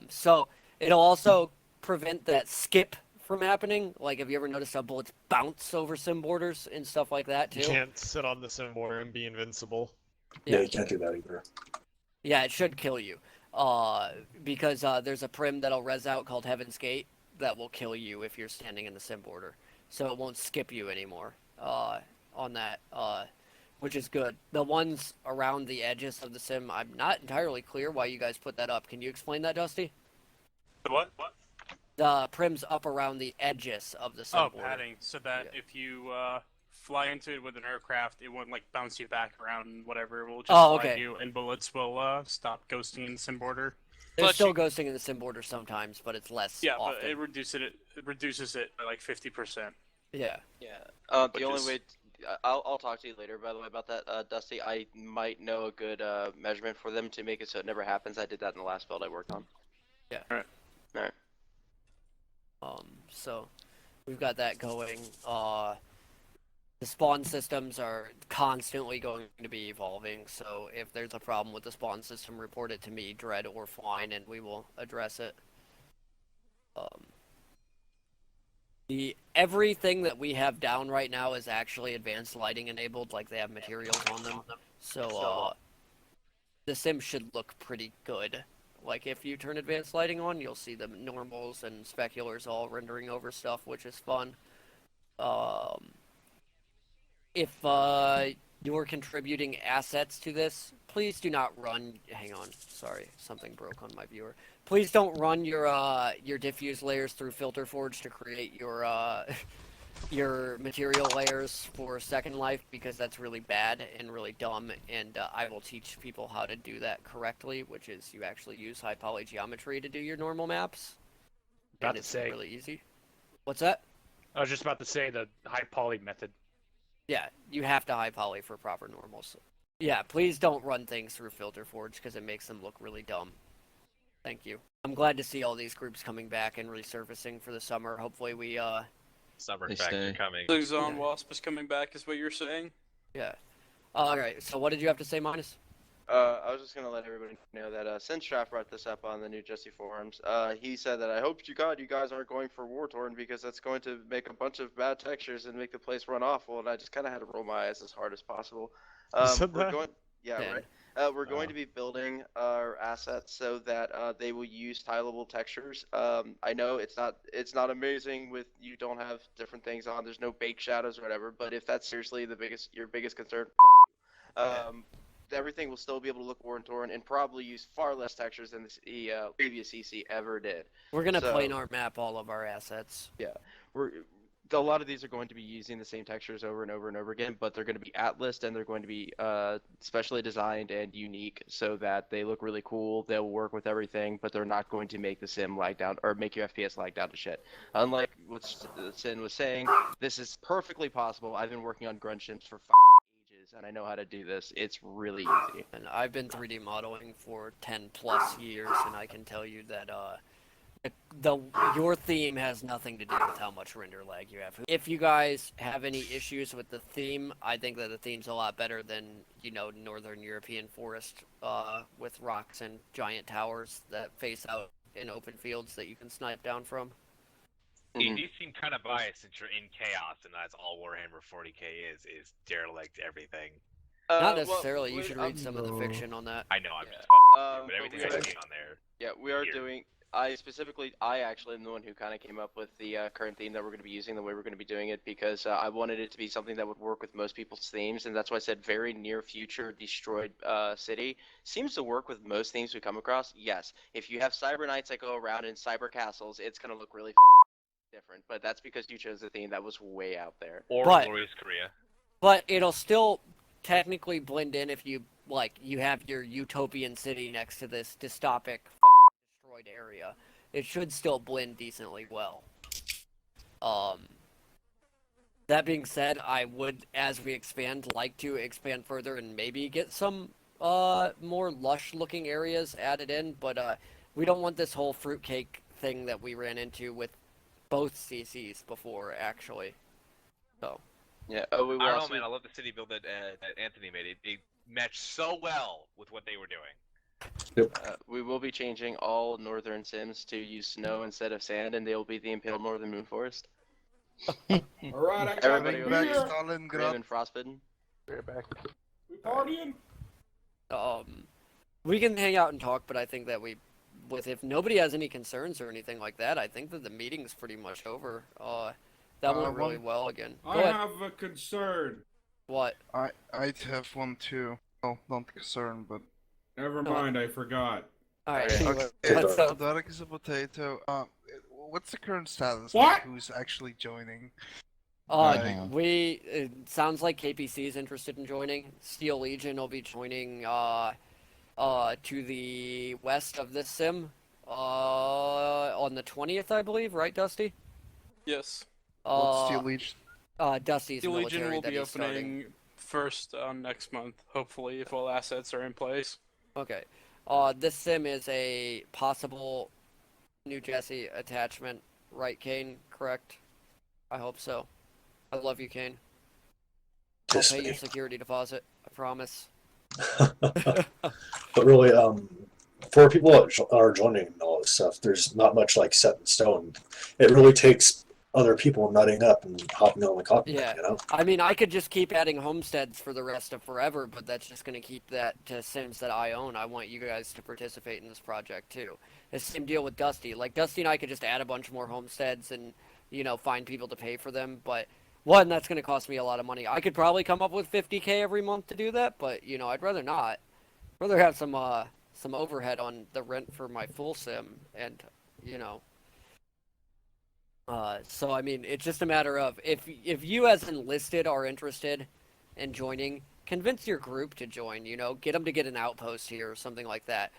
[SPEAKER 1] So it'll also prevent that skip from happening. Like, have you ever noticed how bullets bounce over sim borders and stuff like that too?
[SPEAKER 15] You can't sit on the sim border and be invincible.
[SPEAKER 8] Yeah, you can't do that either.
[SPEAKER 1] Yeah, it should kill you. Because there's a prim that'll res out called Heaven's Gate that will kill you if you're standing in the sim border. So it won't skip you anymore on that, which is good. The ones around the edges of the sim, I'm not entirely clear why you guys put that up. Can you explain that, Dusty?
[SPEAKER 4] The what?
[SPEAKER 1] The prims up around the edges of the sim border.
[SPEAKER 4] Padding, so that if you fly into it with an aircraft, it won't like bounce you back around and whatever. It will just slide you, and bullets will stop ghosting in the sim border.
[SPEAKER 1] There's still ghosting in the sim border sometimes, but it's less often.
[SPEAKER 4] But it reduces it by like 50%.
[SPEAKER 1] Yeah.
[SPEAKER 3] Yeah. The only way. I'll talk to you later, by the way, about that, Dusty. I might know a good measurement for them to make it so it never happens. I did that in the last build I worked on.
[SPEAKER 1] Yeah.
[SPEAKER 3] All right.
[SPEAKER 1] So we've got that going. The spawn systems are constantly going to be evolving, so if there's a problem with the spawn system, report it to me, Dread or Flying, and we will address it. Everything that we have down right now is actually advanced lighting enabled, like they have materials on them. So the sim should look pretty good. Like, if you turn advanced lighting on, you'll see the normals and speculars all rendering over stuff, which is fun. If you're contributing assets to this, please do not run... Hang on, sorry, something broke on my viewer. Please don't run your diffuse layers through Filter Forge to create your material layers for Second Life, because that's really bad and really dumb, and I will teach people how to do that correctly, which is you actually use high poly geometry to do your normal maps.
[SPEAKER 9] About
[SPEAKER 1] and
[SPEAKER 9] to
[SPEAKER 1] it's
[SPEAKER 9] say.
[SPEAKER 1] really easy. What's that?
[SPEAKER 9] I was just about to say the high poly method.
[SPEAKER 1] Yeah, you have to high poly for proper normals. Yeah, please don't run things through Filter Forge because it makes them look really dumb. Thank you. I'm glad to see all these groups coming back and resurfacing for the summer. Hopefully we
[SPEAKER 11] Summer factor coming.
[SPEAKER 4] The Zone Wasp is coming back, is what you're saying?
[SPEAKER 1] Yeah. Alright, so what did you have to say, Minus?
[SPEAKER 3] I was just gonna let everybody know that since Shaft brought this up on the new Jesse forums, he said that I hope you guys aren't going for War Torn because that's going to make a bunch of bad textures and make the place run awful, and I just kind of had to roll my eyes as hard as possible. We're going to be building our assets so that they will use tileable textures. I know it's not amazing with you don't have different things on. There's no bake shadows or whatever, but if that's seriously your biggest concern, everything will still be able to look war torn and probably use far less textures than the previous CC ever did.
[SPEAKER 1] We're gonna planar map all of our assets.
[SPEAKER 3] Yeah, a lot of these are going to be using the same textures over and over and over again, but they're going to be atlased and they're going to be specially designed and unique so that they look really cool. They'll work with everything, but they're not going to make the sim lag down or make your FPS lag down to shit. Unlike what Sin was saying, this is perfectly possible. I've been working on grunge sims for ages, and I know how to do this. It's really easy.
[SPEAKER 1] And I've been 3D modeling for 10 plus years, and I can tell you that your theme has nothing to do with how much render lag you have. If you guys have any issues with the theme, I think that the theme's a lot better than, Northern European forest with rocks and giant towers that face out in open fields that you can snipe down from.
[SPEAKER 11] You do seem kind of biased since you're in Chaos, and that's all Warhammer 40k is derelict everything.
[SPEAKER 1] Not necessarily. You should read some of the fiction on that.
[SPEAKER 11] I know, I'm just fucking but everything I've seen on there.
[SPEAKER 3] Yeah, we are doing... I actually am the one who kind of came up with the current theme that we're going to be using, the way we're going to be doing it, because I wanted it to be something that would work with most people's themes, and that's why I said very near future destroyed city. Seems to work with most themes we come across. Yes, if you have cyber knights that go around in cyber castles, it's going to look really different, but that's because you chose a theme that was way out there.
[SPEAKER 11] Or Glorious Korea.
[SPEAKER 1] But it'll still technically blend in if you have your utopian city next to this dystopic destroyed area. It should still blend decently well. That being said, I would, as we expand, like to expand further and maybe get some more lush-looking areas added in, but we don't want this whole fruitcake thing that we ran into with both CCs before, actually. So.
[SPEAKER 3] Yeah.
[SPEAKER 11] I don't know, man. I love the city build that Anthony made. It matched so well with what they were doing.
[SPEAKER 3] We will be changing all northern sims to use snow instead of sand, and they will be the Impaled Northern Moon Forest.
[SPEAKER 16] Alright, I got
[SPEAKER 3] Everybody
[SPEAKER 16] the
[SPEAKER 3] will
[SPEAKER 16] beer.
[SPEAKER 3] be grim and frostbitten.
[SPEAKER 6] We're back.
[SPEAKER 16] We partying?
[SPEAKER 1] We can hang out and talk, but I think that if nobody has any concerns or anything like that, I think that the meeting's pretty much over. That went really well again. Go
[SPEAKER 16] I
[SPEAKER 1] ahead.
[SPEAKER 16] have a concern.
[SPEAKER 1] What?
[SPEAKER 10] I'd have one too. Well, not concern, but
[SPEAKER 16] Never mind, I forgot.
[SPEAKER 1] Alright,
[SPEAKER 10] What's up? Dark is a potato. What's the current status?
[SPEAKER 16] What?
[SPEAKER 10] Like, who's actually joining?
[SPEAKER 1] It sounds like KPC is interested in joining. Steel Legion will be joining to the west of this sim on the 20th, I believe, right, Dusty?
[SPEAKER 4] Yes.
[SPEAKER 10] What's Steel Legion?
[SPEAKER 1] Dusty's
[SPEAKER 4] Steel Legion
[SPEAKER 1] military
[SPEAKER 4] will
[SPEAKER 1] that
[SPEAKER 4] be
[SPEAKER 1] he's
[SPEAKER 4] opening
[SPEAKER 1] starting.
[SPEAKER 4] first next month, hopefully, if all assets are in place.
[SPEAKER 1] Okay. This sim is a possible New Jesse attachment, right, Kane? Correct? I hope so. I love you, Kane. I'll pay your security deposit. I promise.
[SPEAKER 8] But really, for people that are joining and all this stuff, there's not much like set in stone. It really takes other people nutting up and hopping on the cockpit,
[SPEAKER 1] Yeah.
[SPEAKER 8] you know?
[SPEAKER 1] I mean, I could just keep adding homesteads for the rest of forever, but that's just going to keep that to sims that I own. I want you guys to participate in this project, too. The same deal with Dusty. Like, Dusty and I could just add a bunch more homesteads and, find people to pay for them, but one, that's going to cost me a lot of money. I could probably come up with $50K every month to do that, but, I'd rather not. I'd rather have some overhead on the rent for my full sim, and, so, I mean, it's just a matter of, if you as enlisted are interested in joining, convince your group to join, get them to get an outpost here or something like that.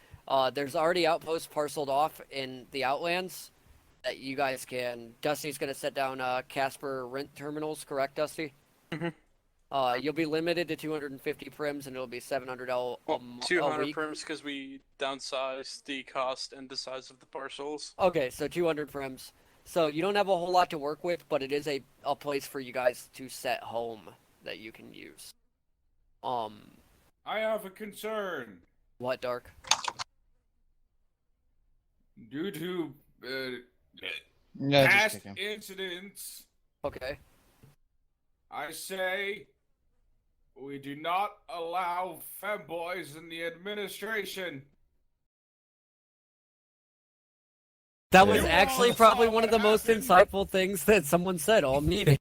[SPEAKER 1] There's already outposts parceled off in the Outlands that you guys can. Dusty's going to set down Casper rent terminals, correct, Dusty?
[SPEAKER 4] Mm-hmm.
[SPEAKER 1] You'll be limited to 250 prims, and it'll be $700 a
[SPEAKER 4] 200
[SPEAKER 1] week.
[SPEAKER 4] prims because we downsized the cost and the size of the parcels.
[SPEAKER 1] Okay, so 200 prims. So you don't have a whole lot to work with, but it is a place for you guys to set home that you can use.
[SPEAKER 16] I have a concern.
[SPEAKER 1] What, Dark?
[SPEAKER 16] Due to
[SPEAKER 5] Yeah, just
[SPEAKER 16] past
[SPEAKER 5] kick him.
[SPEAKER 16] incidents,
[SPEAKER 1] Okay.
[SPEAKER 16] I say we do not allow femboys in the administration.
[SPEAKER 1] That was actually probably one of the most insightful things that someone said all meeting.